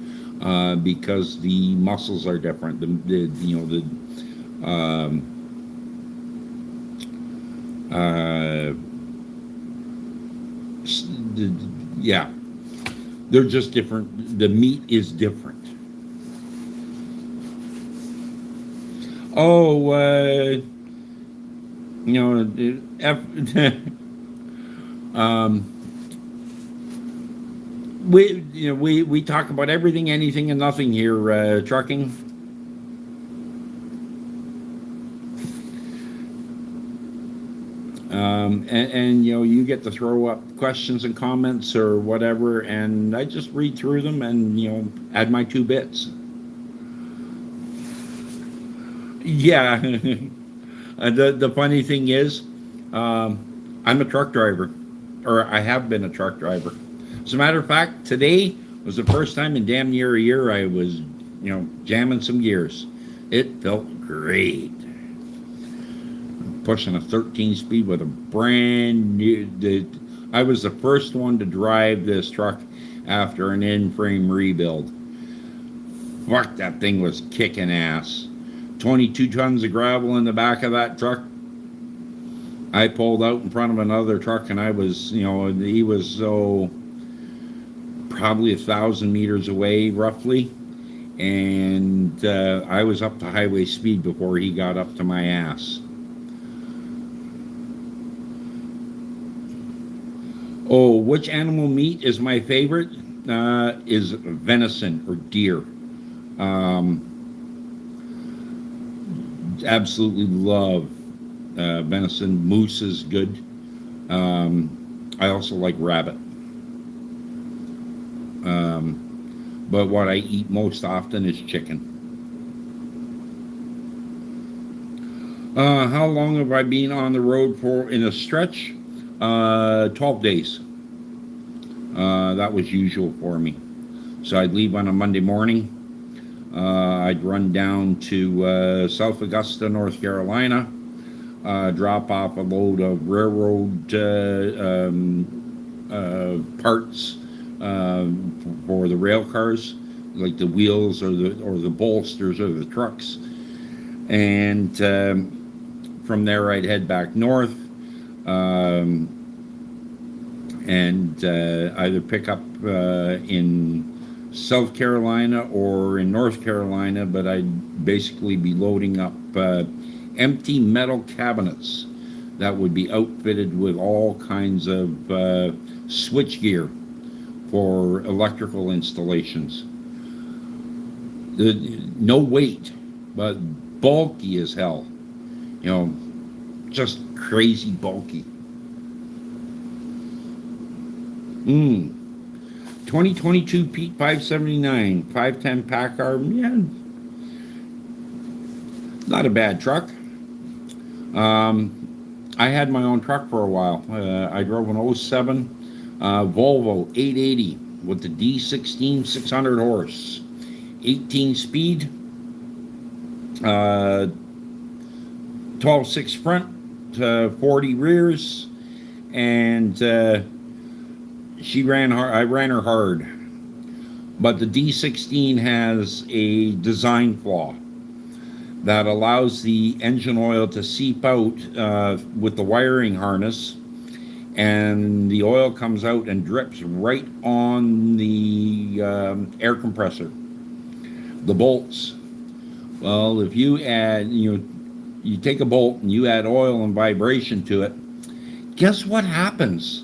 because the muscles are different. Uh, yeah, they're just different. The meat is different. Oh, you know, um, we talk about everything, anything, and nothing here. Trucking. And you get to throw up questions and comments or whatever, and I just read through them and add my two bits. Yeah. The funny thing is, I'm a truck driver, or I have been a truck driver. As a matter of fact, today was the first time in damn near a year I was, jamming some gears. It felt great. Pushing a 13 speed with a brand new. I was the first one to drive this truck after an in-frame rebuild. Fuck, that thing was kicking ass. 22 tons of gravel in the back of that truck. I pulled out in front of another truck, and I was, he was so probably 1,000 meters away, roughly, and I was up to highway speed before he got up to my ass. Oh, which animal meat is my favorite? Is venison or deer. Um, Absolutely love venison. Moose is good. I also like rabbit. But what I eat most often is chicken. How long have I been on the road for in a stretch? 12 days. That was usual for me. So I'd leave on a Monday morning. I'd run down to South Augusta, North Carolina, drop off a load of railroad parts for the rail cars, like the wheels or the bolsters of the trucks, and from there I'd head back north. And either pick up in South Carolina or in North Carolina, but I'd basically be loading up empty metal cabinets that would be outfitted with all kinds of switch gear for electrical installations. No weight, but bulky as hell. Just crazy bulky. 2022 Pete 579, 510 Packard. Yeah, not a bad truck. I had my own truck for a while. I drove an 07 Volvo 880 with the D16 600 horse, 18 speed, 12.6 front, 40 rears, and she ran hard. I ran her hard, but the D16 has a design flaw that allows the engine oil to seep out with the wiring harness, and the oil comes out and drips right on the air compressor, the bolts. Well, if you add, you take a bolt and you add oil and vibration to it, guess what happens?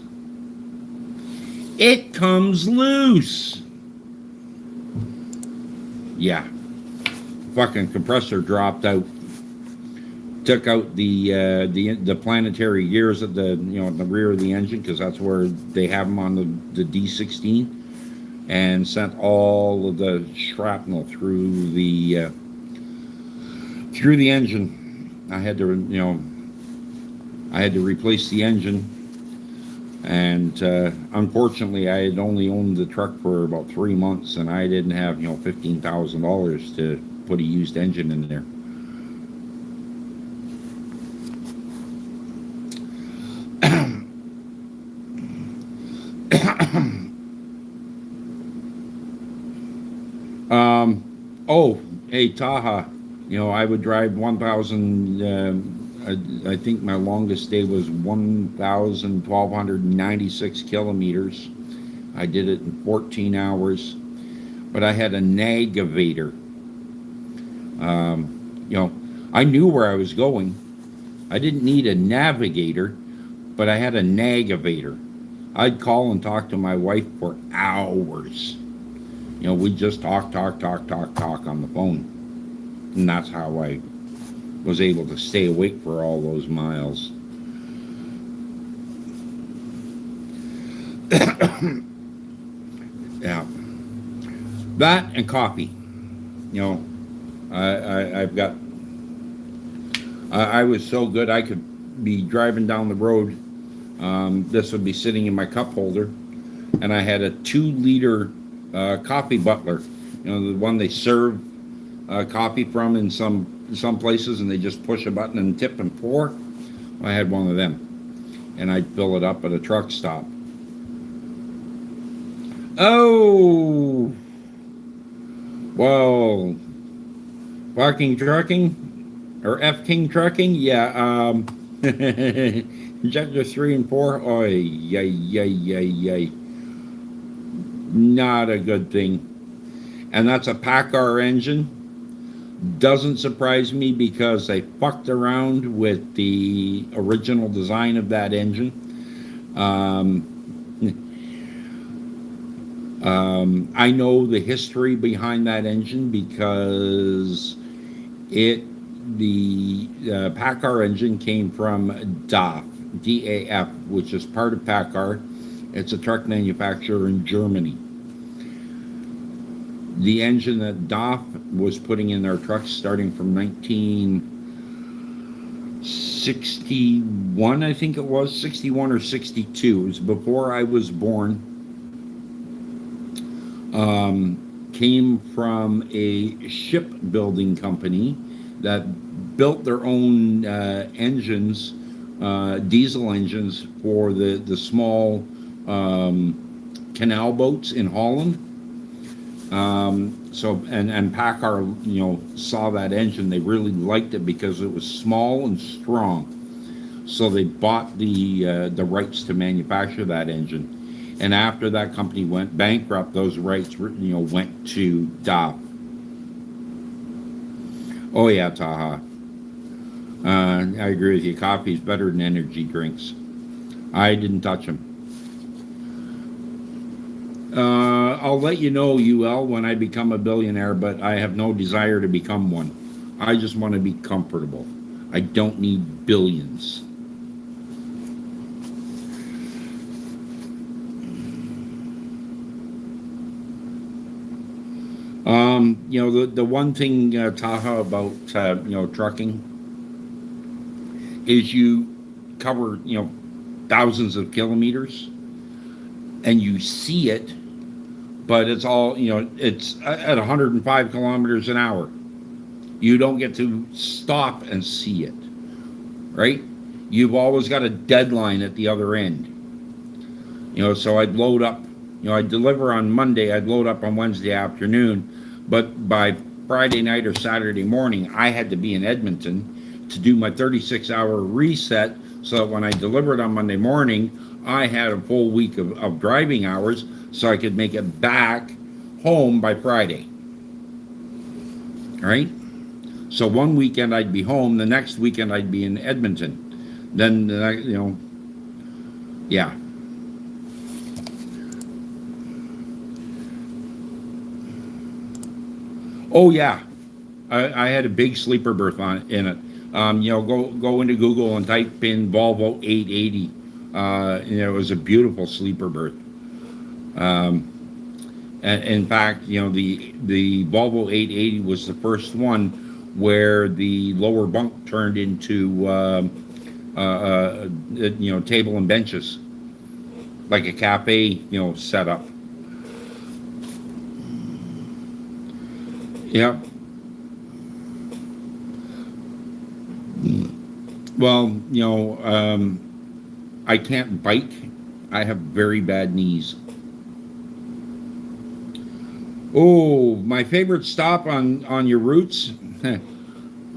It comes loose. Yeah. Fucking compressor dropped out. Took out the planetary gears at the the rear of the engine, because that's where they have them on the D16, and sent all of the shrapnel through the engine. I had to replace the engine. And unfortunately, I had only owned the truck for about 3 months, and I didn't have $15,000 to put a used engine in there. Oh, hey Taha, I would drive 1,000 I think my longest day was 1,296 kilometers. I did it in 14 hours, but I had a Nagavator. You know, I knew where I was going. I didn't need a navigator, but I had a Nagavator. I'd call and talk to my wife for hours. You know, we'd just talk on the phone. And that's how I was able to stay awake for all those miles. Yeah. That and coffee. You know, I've got. I was so good I could be driving down the road. This would be sitting in my cup holder, and I had a 2-liter coffee butler. You know, the one they serve coffee from in some places, and they just push a button and tip and pour. I had one of them, and I'd fill it up at a truck stop. Oh, well, Barking Trucking or F King Trucking, yeah. Chapter 3 and 4, oh, yay. Not a good thing. And that's a PACCAR engine. Doesn't surprise me because they fucked around with the original design of that engine. I know the history behind that engine because the PACCAR engine came from DAF, DAF, which is part of PACCAR. It's a truck manufacturer in Germany. The engine that DAF was putting in their trucks starting from 1961, I think it was, 61 or 62. It was before I was born. Came from a shipbuilding company that built their own engines, diesel engines for the small canal boats in Holland. So PACCAR, you know, saw that engine. They really liked it because it was small and strong. So they bought the rights to manufacture that engine. And after that company went bankrupt, those rights, you know, went to DAF. Oh yeah, Taha. I agree with you. Coffee's better than energy drinks. I didn't touch them. I'll let you know, UL, when I become a billionaire, but I have no desire to become one. I just want to be comfortable. I don't need billions. You know, the one thing, Taha, about, you know, trucking is you cover, you know, thousands of kilometers and you see it, but it's all, you know, it's at 105 kilometers an hour. You don't get to stop and see it, right? You've always got a deadline at the other end. You know, so I'd load up, you know, I'd deliver on Monday, I'd load up on Wednesday afternoon, but by Friday night or Saturday morning, I had to be in Edmonton to do my 36-hour reset so that when I delivered on Monday morning, I had a full week of driving hours so I could make it back home by Friday. All right? So one weekend I'd be home, the next weekend I'd be in Edmonton. Then, you know, yeah. Oh yeah, I had a big sleeper berth in it. You know, go into Google and type in Volvo 880. You know, it was a beautiful sleeper berth. And in fact, you know, the Volvo 880 was the first one where the lower bunk turned into you know, table and benches, like a cafe, you know, setup. Yep. Well, you know, I can't bike. I have very bad knees. Oh, my favorite stop on your routes?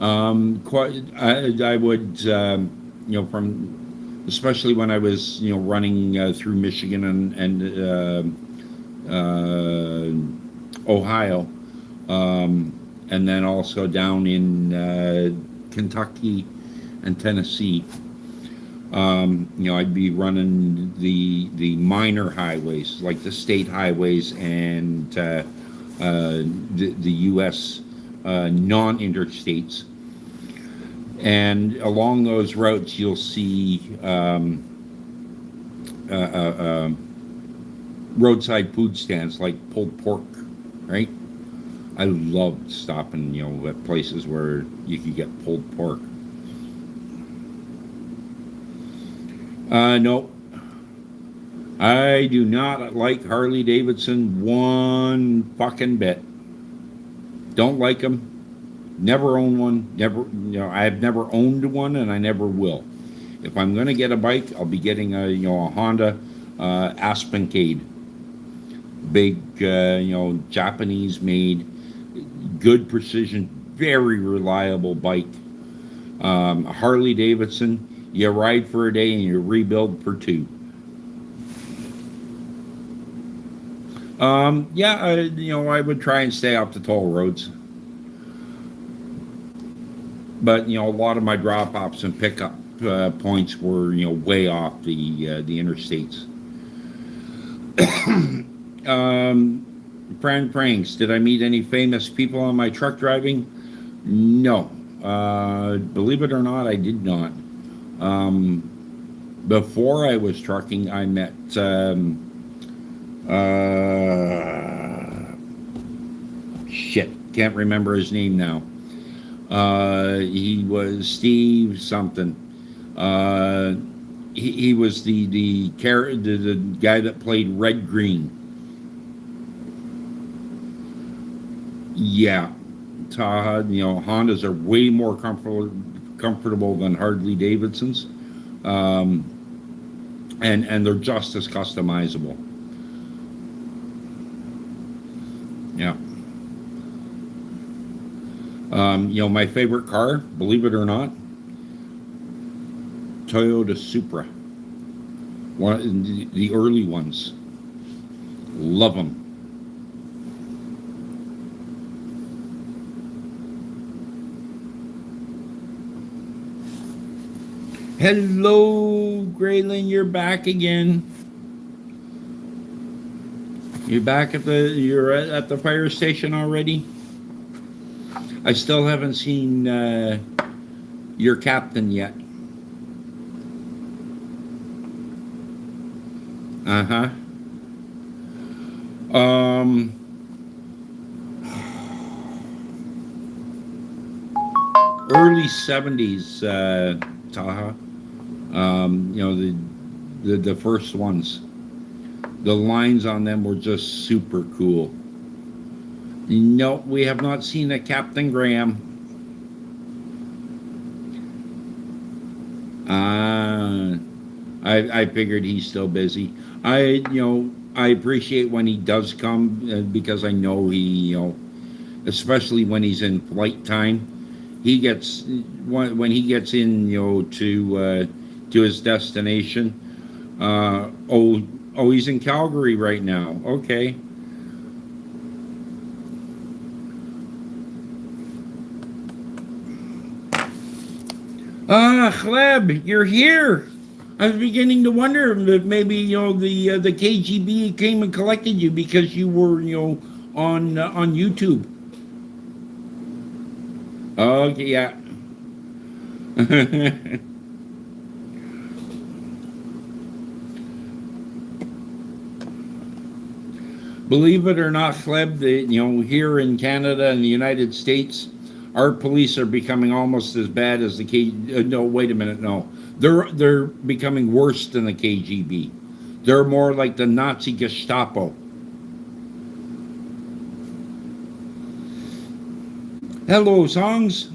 Quite, I would, from especially when I was, running through Michigan and Ohio, and then also down in Kentucky and Tennessee. I'd be running the highways, like the state highways and the U.S. Non-interstates. And along those routes, you'll see uh, uh, roadside food stands like pulled pork, right? I loved stopping, at places where you could get pulled pork. No, I do not like Harley Davidson one fucking bit. Don't like them. Never own one. Never, I've never owned one, and I never will. If I'm going to get a bike, I'll be getting a Honda Aspencade, big, Japanese made, good precision, very reliable bike. Harley Davidson, you ride for a day and you rebuild for two. Yeah, I would try and stay off the toll roads. But, a lot of my drop-offs and pickup points were, way off the interstates. Pranks. Did I meet any famous people on my truck driving? No. Believe it or not, I did not. Before I was trucking, I met can't remember his name now. He was Steve something. He was the guy that played Red Green. Yeah, Tahoe. Hondas are way more comfortable than Harley Davidsons, and they're just as customizable. Yeah. My favorite car, believe it or not, Toyota Supra. The early ones. Love them. Hello, Graylin, you're back again. You're back at the fire station already? I still haven't seen your captain yet. Uh-huh. Early 70s, Taha. The first ones. The lines on them were just super cool. No, we have not seen a Captain Graham. I figured he's still busy. I appreciate when he does come because I know he, especially when he's in flight time, he gets when he gets in, to his destination. He's in Calgary right now. Okay. Chleb, you're here. I was beginning to wonder if maybe the KGB came and collected you because you were on YouTube. Okay, yeah. Believe it or not, Chleb, here in Canada and the United States, our police are becoming almost as bad as the no, wait a minute, no. They're becoming worse than the KGB. They're more like the Nazi Gestapo. Hello, Songs.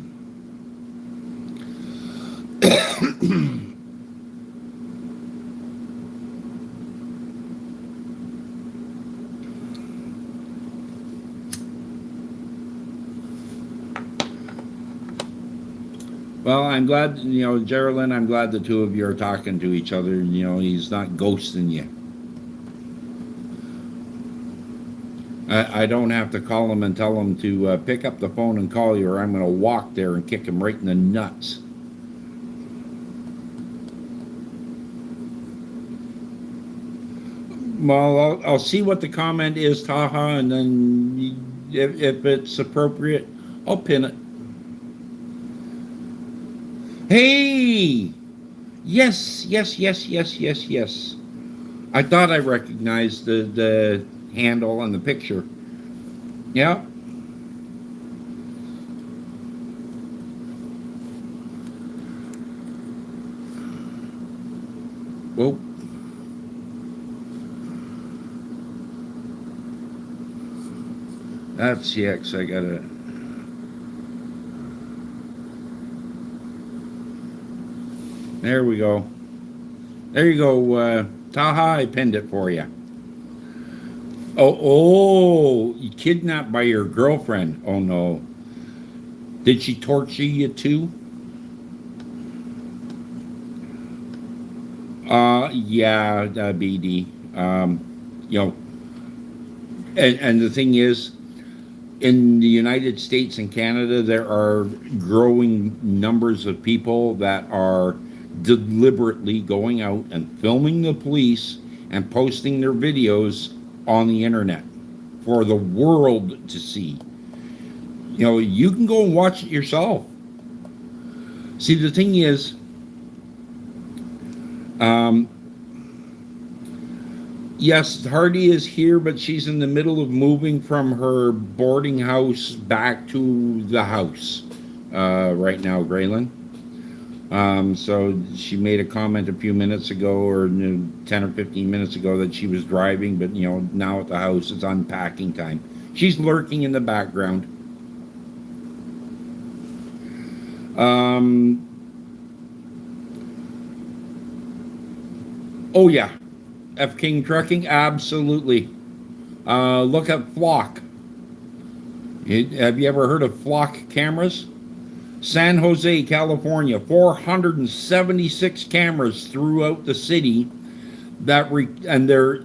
Well, I'm glad, Geraldine, I'm glad the two of you are talking to each other. He's not ghosting you. I don't have to call him and tell him to pick up the phone and call you, or I'm going to walk there and kick him right in the nuts. Well, I'll see what the comment is, Taha, and then if it's appropriate, I'll pin it. Hey! Yes, yes, yes, yes, yes, yes. I thought I recognized the handle and the picture. Yeah. Well, that's CX. I gotta. There we go. There you go, Taha. I pinned it for you. Oh, you kidnapped by your girlfriend. Oh no. Did she torture you too? Yeah, BD. You know, and the thing is, in the United States and Canada, there are growing numbers of people that are deliberately going out and filming the police and posting their videos on the internet for the world to see. You can go and watch it yourself. See, the thing is, yes, Hardy is here, but she's in the middle of moving from her boarding house back to the house right now, Graylin. So she made a comment a few minutes ago, or 10 or 15 minutes ago, that she was driving, but now at the house it's unpacking time. She's lurking in the background. Oh yeah, F King Trucking, absolutely. Look at Flock. Have you ever heard of Flock cameras? San Jose, California, 476 cameras throughout the city and they're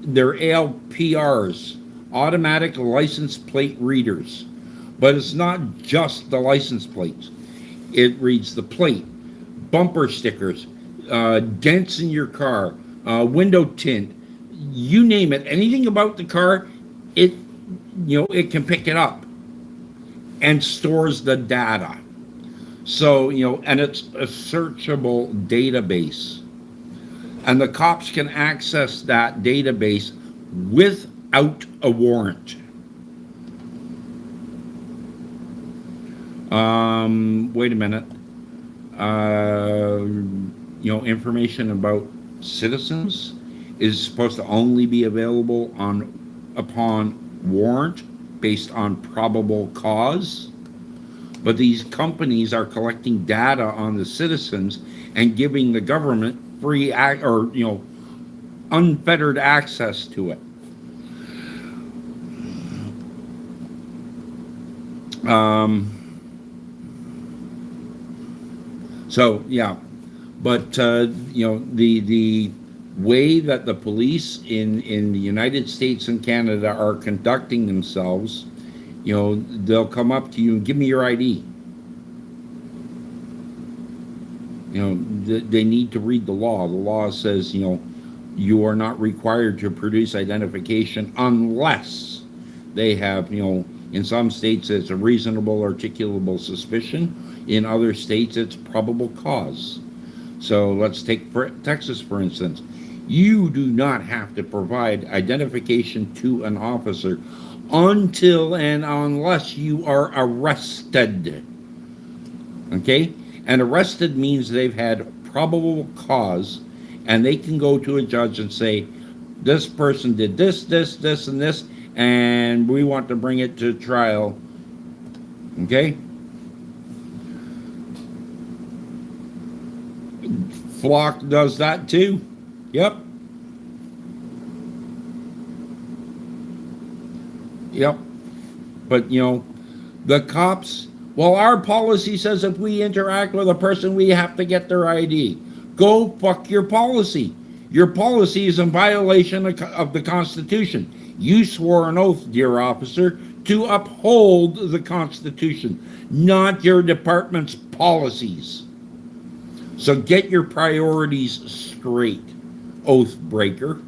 ALPRs, automatic license plate readers. But it's not just the license plates. It reads the plate, bumper stickers, dents in your car, window tint, you name it. Anything about the car, it can pick it up and stores the data. So, and it's a searchable database. And the cops can access that database without a warrant. Wait a minute. Information about citizens is supposed to only be available upon warrant based on probable cause. But these companies are collecting data on the citizens and giving the government free unfettered access to it. So yeah, but the way that the police in the United States and Canada are conducting themselves, they'll come up to you and give me your ID. They need to read the law. The law says, you are not required to produce identification unless they have, in some states it's a reasonable articulable suspicion. In other states it's probable cause. So let's take Texas, for instance. You do not have to provide identification to an officer until and unless you are arrested. Okay? And arrested means they've had probable cause, and they can go to a judge and say, this person did this, this, this, and this, and we want to bring it to trial. Okay? Flock does that too. Yep. But the cops Well, our policy says if we interact with a person, we have to get their ID. Go fuck your policy. Your policy is in violation of the Constitution. You swore an oath, dear officer, to uphold the Constitution, not your department's policies. So get your priorities straight, oath breaker.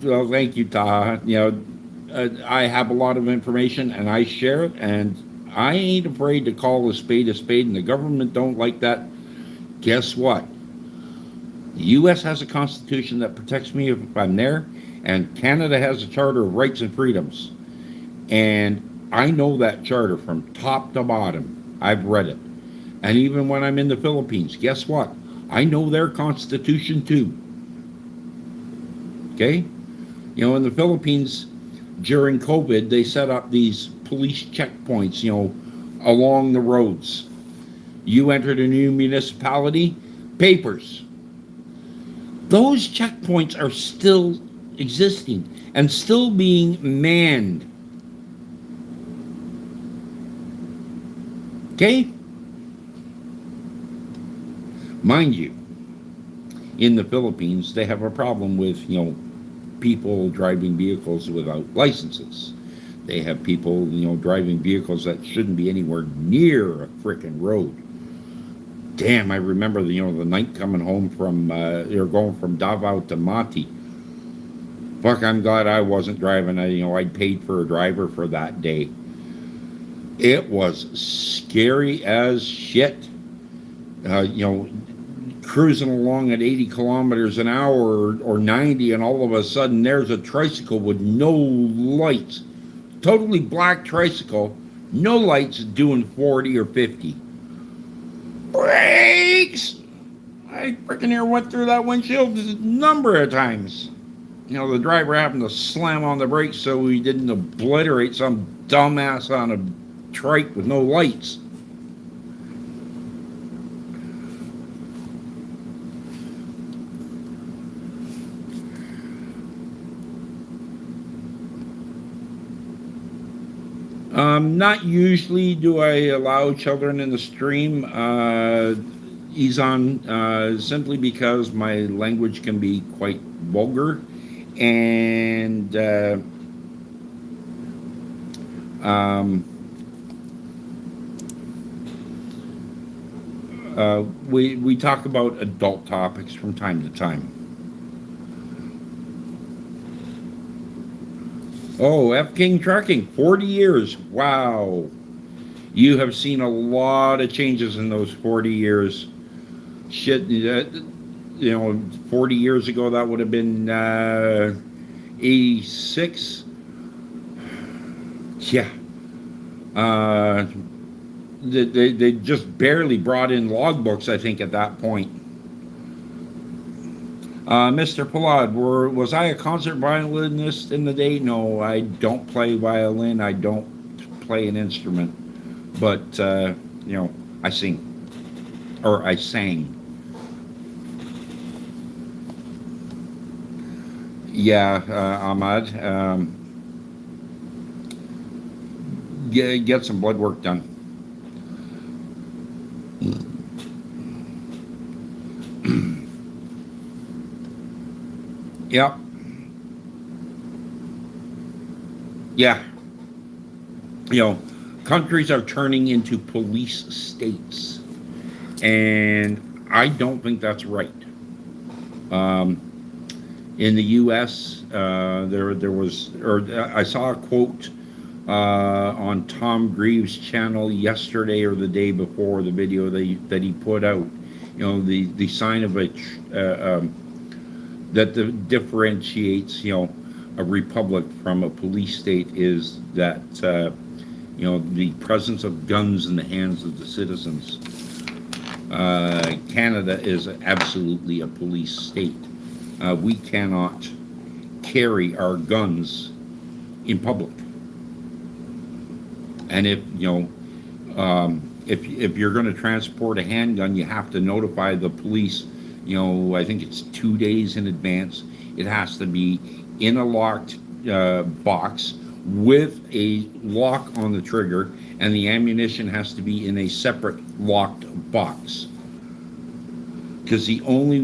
Well, thank you, Taha. I have a lot of information and I share it, and I ain't afraid to call a spade, and the government don't like that. Guess what? The U.S. has a constitution that protects me if I'm there, and Canada has a Charter of Rights and Freedoms. And I know that charter from top to bottom. I've read it. And even when I'm in the Philippines, guess what? I know their constitution too. Okay? In the Philippines, during COVID, they set up these police checkpoints, along the roads. You entered a new municipality, papers. Those checkpoints are still existing and still being manned. Okay? Mind you, in the Philippines, they have a problem with, people driving vehicles without licenses. They have people, driving vehicles that shouldn't be anywhere near a frickin' road. Damn, I remember the night coming home from going from Davao to Mati. Fuck, I'm glad I wasn't driving. I'd paid for a driver for that day. It was scary as shit. Cruising along at 80 kilometers an hour or 90, and all of a sudden there's a tricycle with no lights. Totally black tricycle, no lights, doing 40 or 50. Brakes! I freaking near went through that windshield a number of times. The driver happened to slam on the brakes so he didn't obliterate some dumbass on a trike with no lights. Not usually do I allow children in the stream, Izan, simply because my language can be quite vulgar, and we talk about adult topics from time to time. Oh, F King Trucking, 40 years. Wow. You have seen a lot of changes in those 40 years. Shit, 40 years ago, that would have been 86. Yeah. They just barely brought in logbooks, I think, at that point. Mr. Palad, was I a concert violinist in the day? No, I don't play violin. I don't play an instrument. But, I sing. Or I sang. Yeah, Ahmad. Get some blood work done. Yep. Yeah. Countries are turning into police states. And I don't think that's right. In the U.S., there was, or I saw a quote on Tom Greaves' channel yesterday or the day before, the video that he put out. The sign of that differentiates, a republic from a police state is that, the presence of guns in the hands of the citizens. Canada is absolutely a police state. We cannot carry our guns in public. And if, if you're going to transport a handgun, you have to notify the police. I think it's 2 days in advance. It has to be in a locked box with a lock on the trigger, and the ammunition has to be in a separate locked box. Because only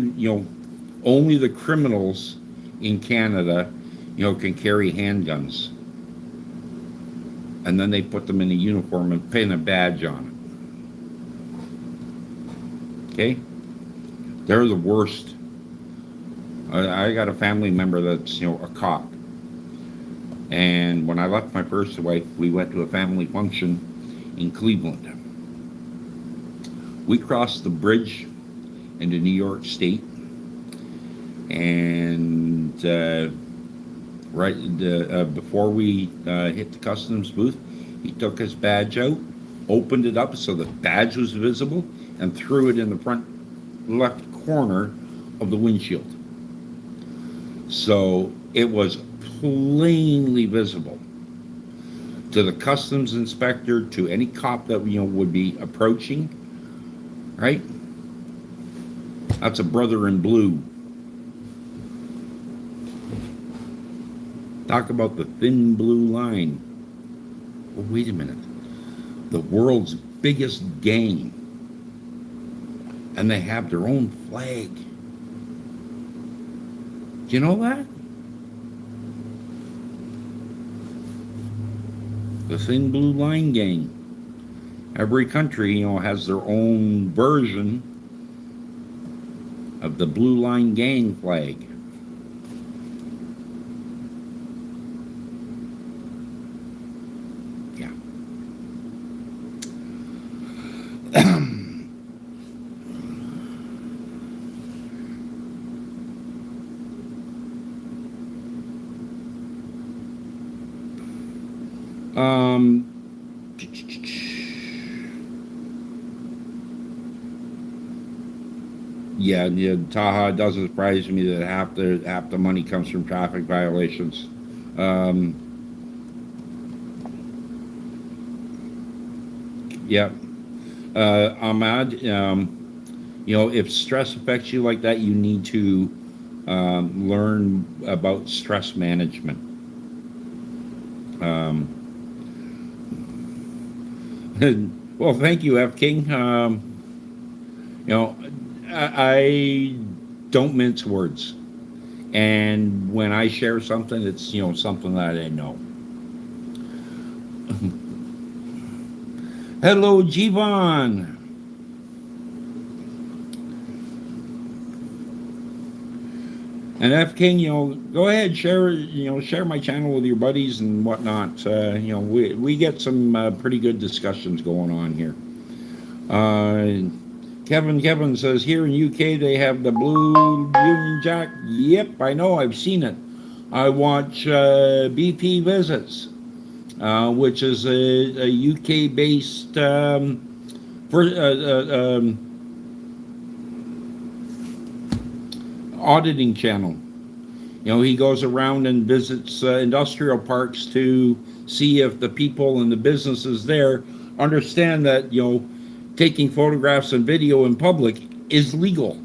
the criminals in Canada, can carry handguns. And then they put them in a uniform and pin a badge on it. Okay? They're the worst. I got a family member that's, a cop. And when I left my first wife, we went to a family function in Cleveland. We crossed the bridge into New York State. And before we hit the customs booth, he took his badge out, opened it up so the badge was visible, and threw it in the front left corner of the windshield. So it was plainly visible to the customs inspector, to any cop that would be approaching. Right? That's a brother in blue. Talk about the thin blue line. Oh, wait a minute. The world's biggest gang. And they have their own flag. Do you know that? The Thin Blue Line Gang. Every country, has their own version of the Blue Line Gang flag. Yeah. Yeah, Taha, it doesn't surprise me that half the money comes from traffic violations. Yeah. Ahmad, if stress affects you like that, you need to learn about stress management. Well, thank you, F. King. I don't mince words. And when I share something, it's, something that I know. Hello, Jivan. And F. King, go ahead, share my channel with your buddies and whatnot. We get some pretty good discussions going on here. Kevin says, here in UK they have the Blue Union Jack. Yep, I know, I've seen it. I watch BP Visits, which is a UK-based auditing channel. He goes around and visits industrial parks to see if the people and the businesses there understand that, taking photographs and video in public is legal.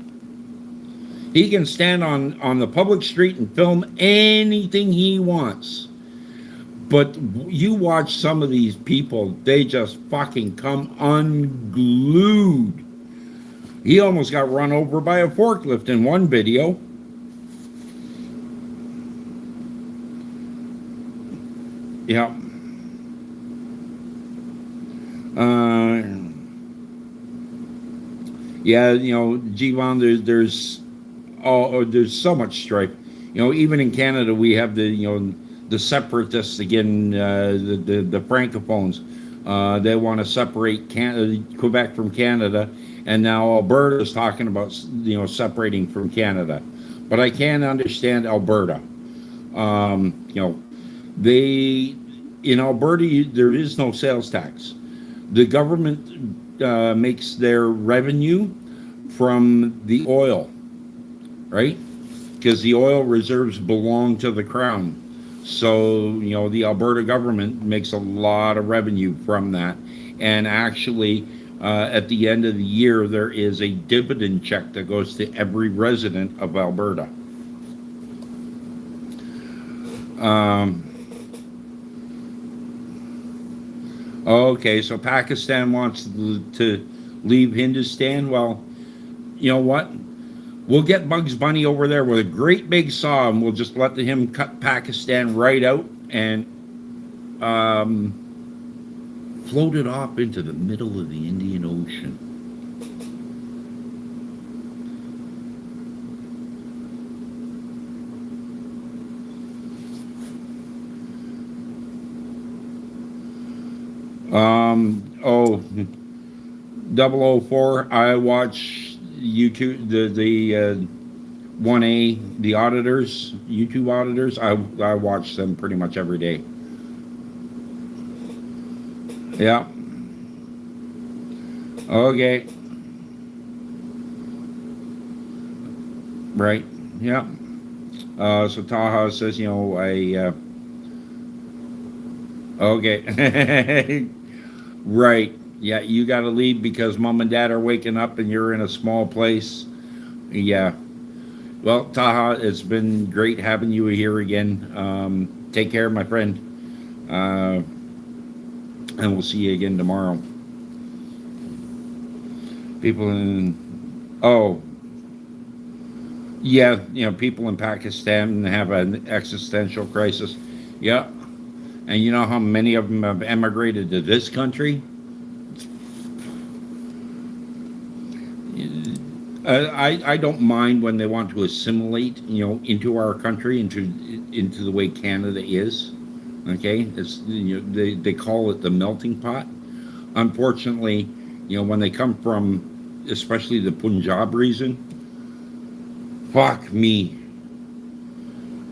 He can stand on the public street and film anything he wants. But you watch some of these people, they just fucking come unglued. He almost got run over by a forklift in one video. Yeah. Jivan, there's so much strife. Even in Canada, we have the separatists again, the francophones. They want to separate Quebec from Canada, and now Alberta is talking about separating from Canada. But I can't understand Alberta. In Alberta there is no sales tax. The government makes their revenue from the oil, right? Because the oil reserves belong to the crown. So, the Alberta government makes a lot of revenue from that. And actually, At the end of the year, there is a dividend check that goes to every resident of Alberta. Um, okay, so Pakistan wants to leave Hindustan. Well, you know what? We'll get Bugs Bunny over there with a great big saw, and we'll just let him cut Pakistan right out and float it off into the middle of the Indian Ocean. Oh, 004. I watch YouTube, the 1A, the auditors, YouTube auditors. I watch them pretty much every day. Yeah. Okay. Right. Yeah. So Taha says, okay. Right. Yeah, you got to leave because mom and dad are waking up and you're in a small place. Yeah. Well, Taha, it's been great having you here again. Take care, my friend. And we'll see you again tomorrow. People in, oh, yeah, people in Pakistan have an existential crisis. Yeah. And you know how many of them have emigrated to this country? I don't mind when they want to assimilate, into our country, into the way Canada is. Okay, it's they call it the melting pot. Unfortunately, when they come from, especially the Punjab region, fuck me.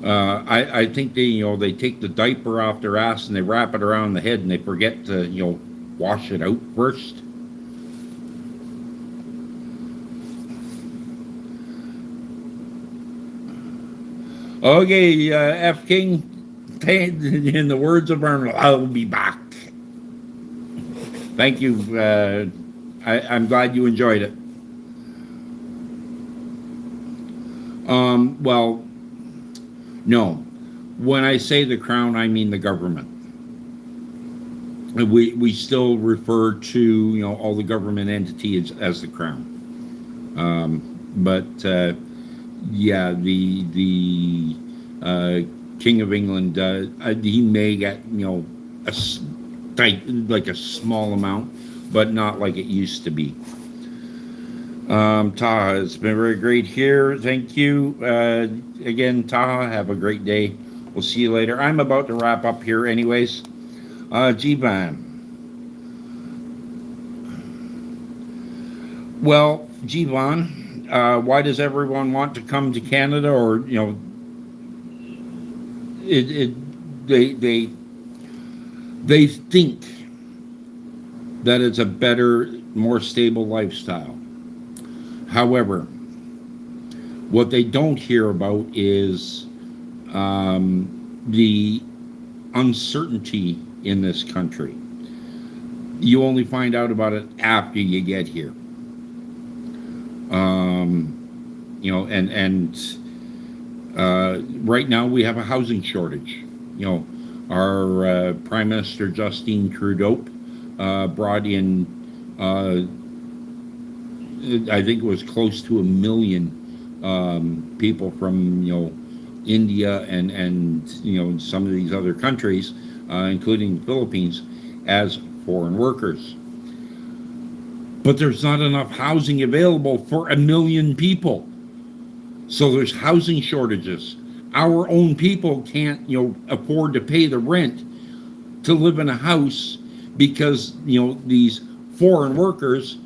I think they take the diaper off their ass and they wrap it around the head and they forget to wash it out first. Okay, F King, in the words of Arnold, I'll be back. Thank you. I'm glad you enjoyed it. Well, no. When I say the crown, I mean the government. We still refer to all the government entities as the crown. But yeah, the King of England, he may get like a small amount, but not like it used to be. Taha, it's been very great here. Thank you again, Taha. Have a great day. We'll see you later. I'm about to wrap up here, anyways. Jivan. Well, Jivan, why does everyone want to come to Canada? Or they think that it's a better, more stable lifestyle. However, what they don't hear about is the uncertainty in this country. You only find out about it after you get here. Right now we have a housing shortage. Our Prime Minister Justine Trudeau brought in, I think it was close to 1 million people from India and some of these other countries, including the Philippines, as foreign workers. But there's not enough housing available for 1 million people. So there's housing shortages. Our own people can't, afford to pay the rent to live in a house because, these foreign workers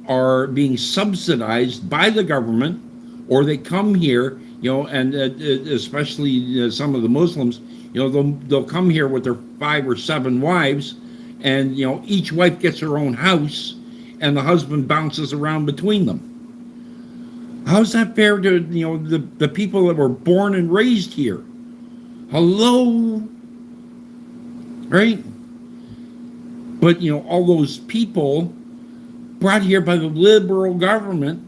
are being subsidized by the government, or they come here, and especially some of the Muslims, they'll come here with their 5 or 7 wives, and each wife gets her own house, and the husband bounces around between them. How's that fair to the people that were born and raised here? Hello, right? But all those people brought here by the liberal government.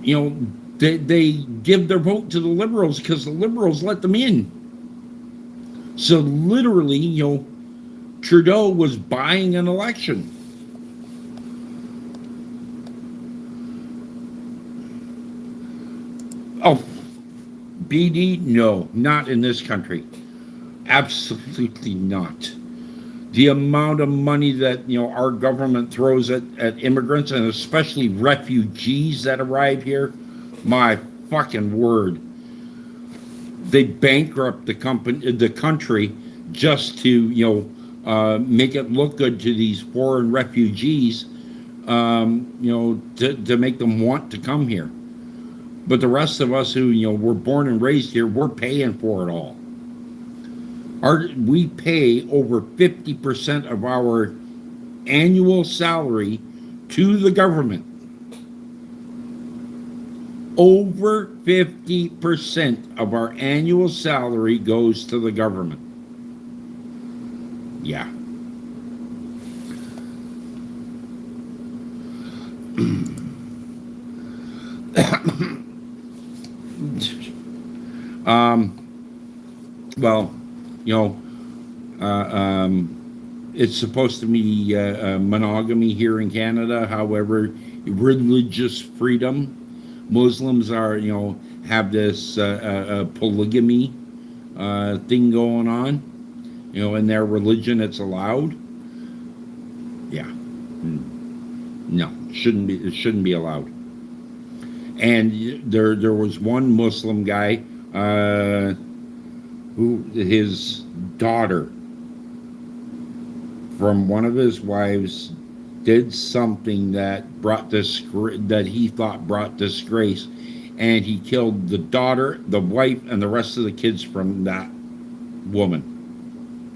You know, they give their vote to the liberals because the liberals let them in. So literally, you know, Trudeau was buying an election. Oh, BD, no, not in this country. Absolutely not. The amount of money that, you know, our government throws at immigrants, and especially refugees that arrive here, my fucking word. They bankrupt the country just to, you know, make it look good to these foreign refugees, you know, to make them want to come here. But the rest of us who, you know, were born and raised here, we're paying for it all. We pay over 50% of our annual salary to the government. Over 50% of our annual salary goes to the government. Yeah. Well, you know, it's supposed to be monogamy here in Canada. However, religious freedom. Muslims are, you know, have this polygamy thing going on. You know, in their religion, it's allowed. Yeah. No, it shouldn't be allowed. And there was one Muslim guy who his daughter from one of his wives did something that that he thought brought disgrace, and he killed the daughter, the wife, and the rest of the kids from that woman.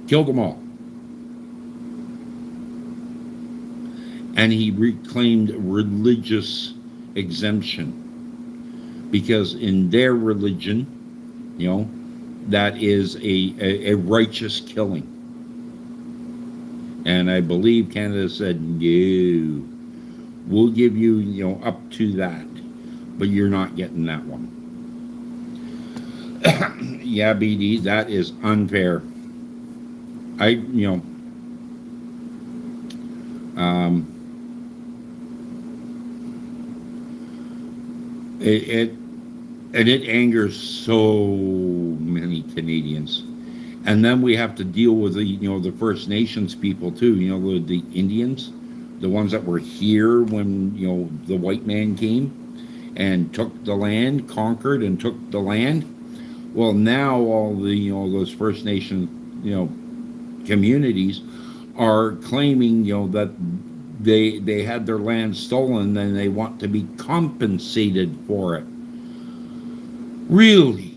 Killed them all. And he reclaimed religious exemption because in their religion, you know, that is a righteous killing. And I believe Canada said, no, we'll give you, you know, up to that, but you're not getting that one. Yeah, BD, that is unfair. You know, it angers so many Canadians. And then we have to deal with the, you know, the First Nations people too, you know, the Indians, the ones that were here when, you know, the white man came and took the land, conquered and took the land. Well, now all the, you know, those First Nation, you know, communities are claiming, you know, that they had their land stolen and they want to be compensated for it. Really?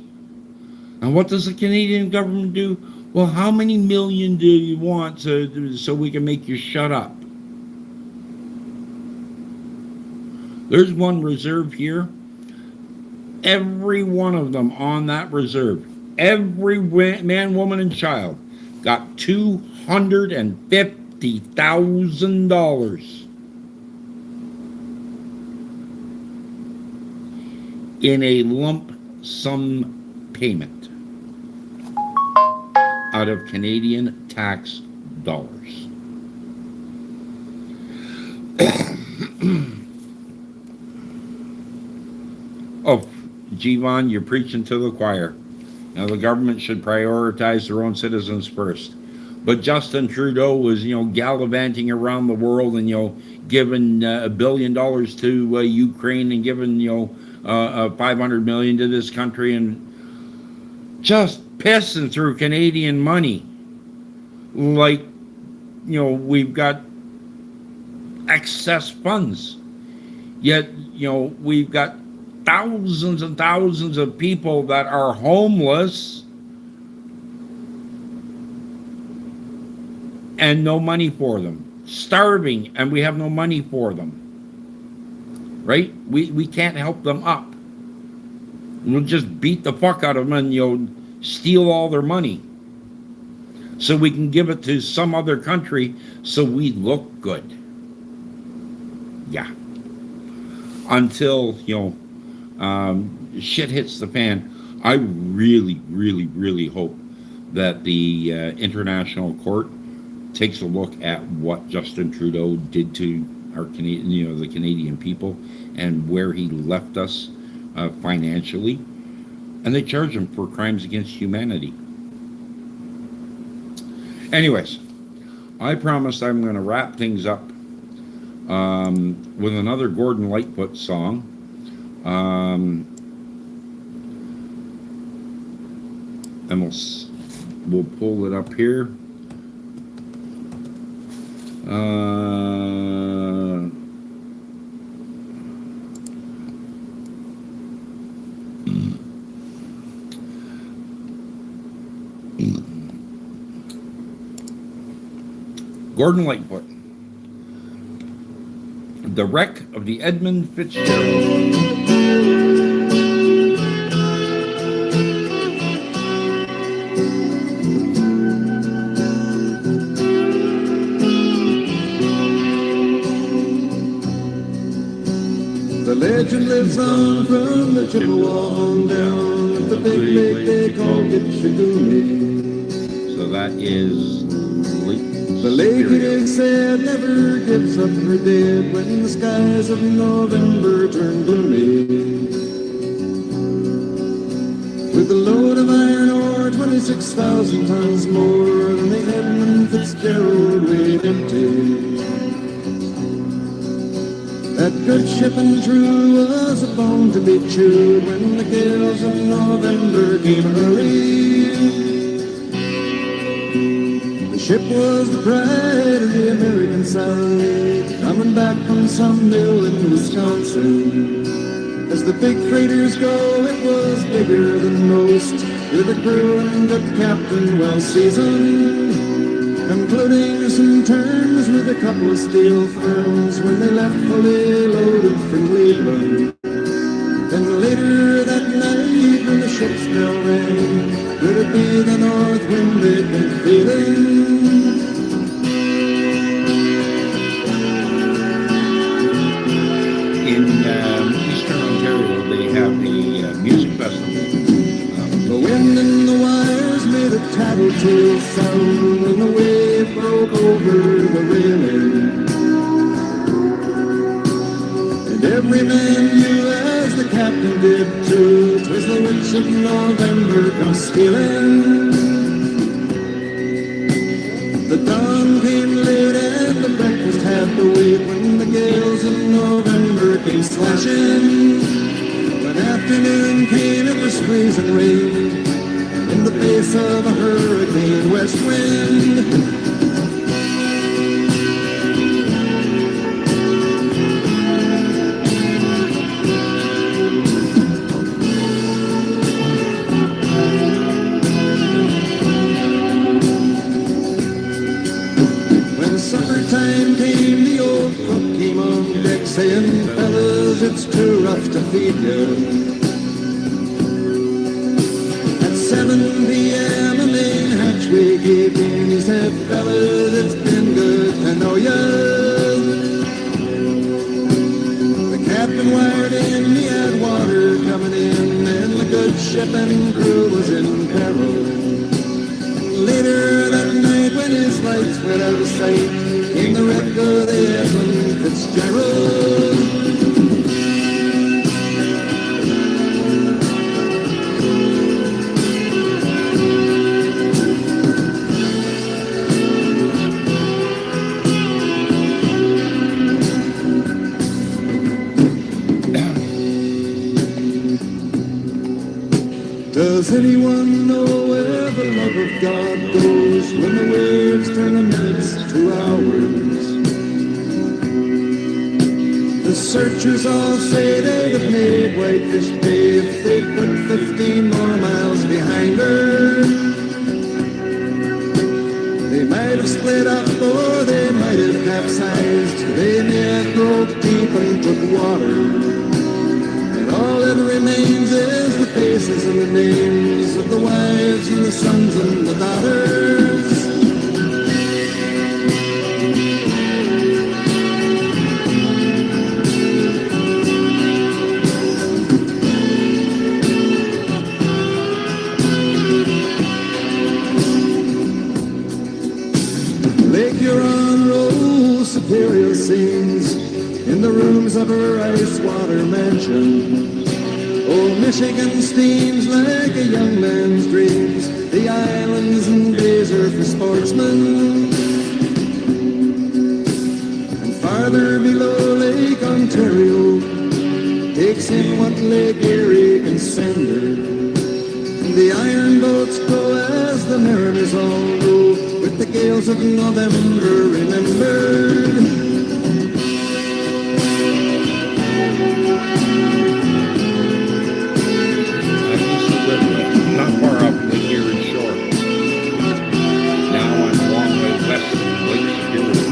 And what does the Canadian government do? Well, how many million do you want so we can make you shut up? There's one reserve here. Every one of them on that reserve, every man, woman, and child got $250,000 in a lump sum payment out of Canadian tax dollars. Oh, Jivan, you're preaching to the choir. Now, the government should prioritize their own citizens first. But Justin Trudeau was, you know, gallivanting around the world and, you know, giving $1 billion to Ukraine and giving, you know, $500 million to this country and just pissing through Canadian money like, you know, we've got excess funds. Yet, you know, we've got thousands and thousands of people that are homeless and no money for them, starving, and we have no money for them. Right? We can't help them up. We'll just beat the fuck out of them and, you know, steal all their money so we can give it to some other country so we look good. Yeah. Until, shit hits the fan. I really, really, really hope that the International Court takes a look at what Justin Trudeau did to our Canadian, the Canadian people, and where he left us financially, and they charge him for crimes against humanity. Anyways, I promised I'm going to wrap things up with another Gordon Lightfoot song. And we'll pull it up here. Gordon Lightfoot. The Wreck of the Edmund Fitzgerald. The legend lives on from the Chippewa on down the big lake they call Gitchagumi. So that is the lake, it is said, never gives up her dead when the skies of November turn gloomy. With a load of iron ore, 26,000 tons more than the Edmund Fitzgerald weighed empty. That good ship and true was a bone to be chewed when the gales of November came early. The ship was the pride of the American side, coming back from some mill in Wisconsin. As the big freighters go, it was bigger than most, with a crew and a captain well seasoned, concluding some terms with a couple of steel firms when they left fully loaded from Cleveland. Then later that night when the ship's bell rang, could it be the north wind they'd been feeling? in Eastern Ontario. They have a music festival. The wind in the wires made a tattletale sound when the wave broke over the railing. And every man knew, as the captain did too, 'twas the witch of November come stealing. The dawn came late and the breakfast had to wait when the gales of November came slashing. When afternoon came, it was freezing rain in the face of a hurricane west wind. When summertime came, the old cook came on deck saying, "Fellas, it's too rough to feed you." At 7 p.m. a main hatchway gave in. He said, "Fellas, it's been good to know ya." The captain wired in, he had water coming in, and the good ship and crew was in peril. Later that night, when his lights went out of sight, came the wreck of the Edmund Fitzgerald. Does anyone know where the love of God goes when the waves turn the minutes to hours? The searchers all say they'd have made Whitefish Bay if they put 15 more miles behind her. They might have split up or they might have capsized. They may have broke deep and took water. All that remains is the faces and the names of the wives and the sons and the daughters. Lake Huron rolls Superior sings in the rooms of her ice water mansion. Old Michigan steams like a young man's dreams. The islands and bays are for sportsmen. And farther below, Lake Ontario takes in what Lake Erie can send her. The iron boats go as the mariners all go, with the gales of November remembered. Not far up Lake Erie shore. Now I'm along the west of Lake Superior.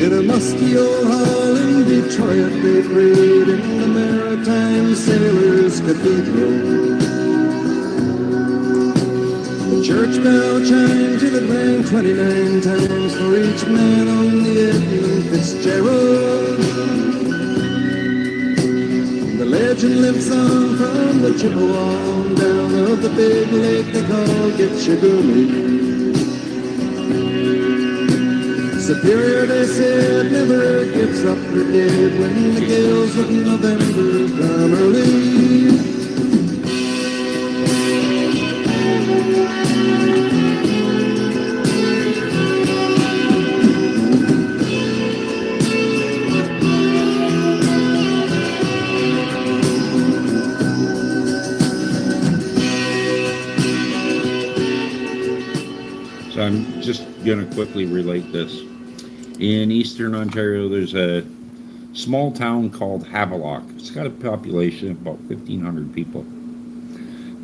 In a musty old hall in Detroit, they prayed in the Maritime Sailors Cathedral. The church bell chimed till it rang 29 times for each man on the Edmund Fitzgerald. The legend lives on from the Chippewa down of the big lake they call Gitchagumi. Superior, they said, never gives up her dead when the gales of November come early. So I'm just going to quickly relate this. In Eastern Ontario, there's a small town called Havelock. It's got a population of about 1,500 people,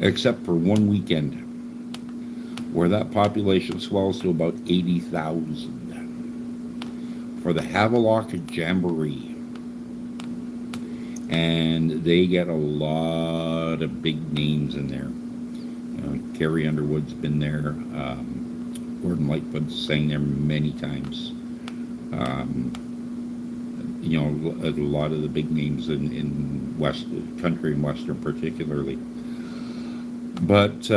except for one weekend, where that population swells to about 80,000 for the Havelock Jamboree. And they get a lot of big names in there. Carrie Underwood's been there. Gordon Lightfoot's sang there many times. A lot of the big names in West country and Western particularly. But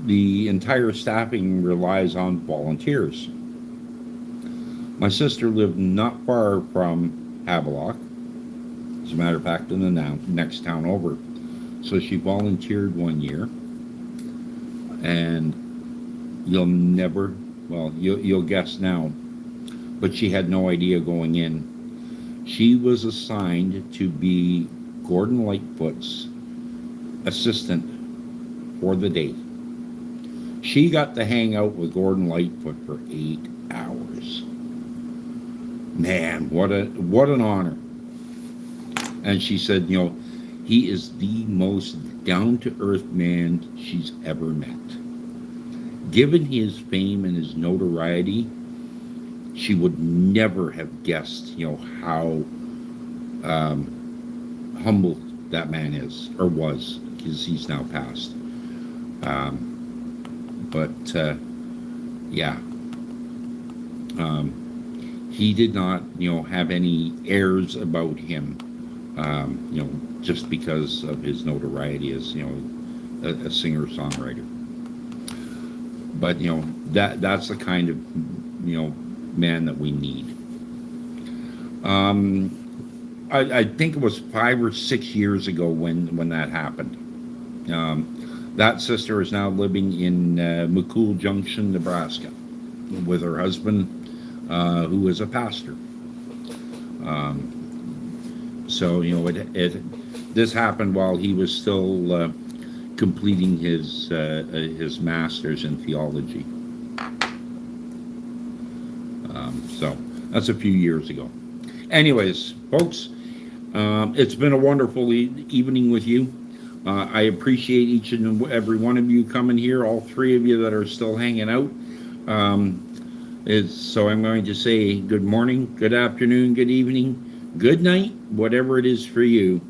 the entire staffing relies on volunteers. My sister lived not far from Havelock, as a matter of fact, in the next town over. So she volunteered one year, and you'll guess now, but she had no idea going in. She was assigned to be Gordon Lightfoot's assistant for the day. She got to hang out with Gordon Lightfoot for 8 hours. Man, what an honor. And she said, he is the most down-to-earth man she's ever met. Given his fame and his notoriety, she would never have guessed, how humble that man is, or was, because he's now passed. He did not, have any airs about him, just because of his notoriety as, a singer-songwriter. But, that's the kind of, man that we need. I think it was 5 or 6 years ago when that happened. That sister is now living in McCool Junction, Nebraska, with her husband, who is a pastor. This happened while he was still completing his master's in theology. So that's a few years ago. Anyways, folks, it's been a wonderful evening with you. I appreciate each and every one of you coming here, all 3 of you that are still hanging out. So I'm going to say good morning, good afternoon, good evening, good night, whatever it is for you.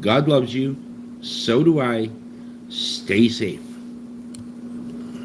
God loves you. So do I. Stay safe.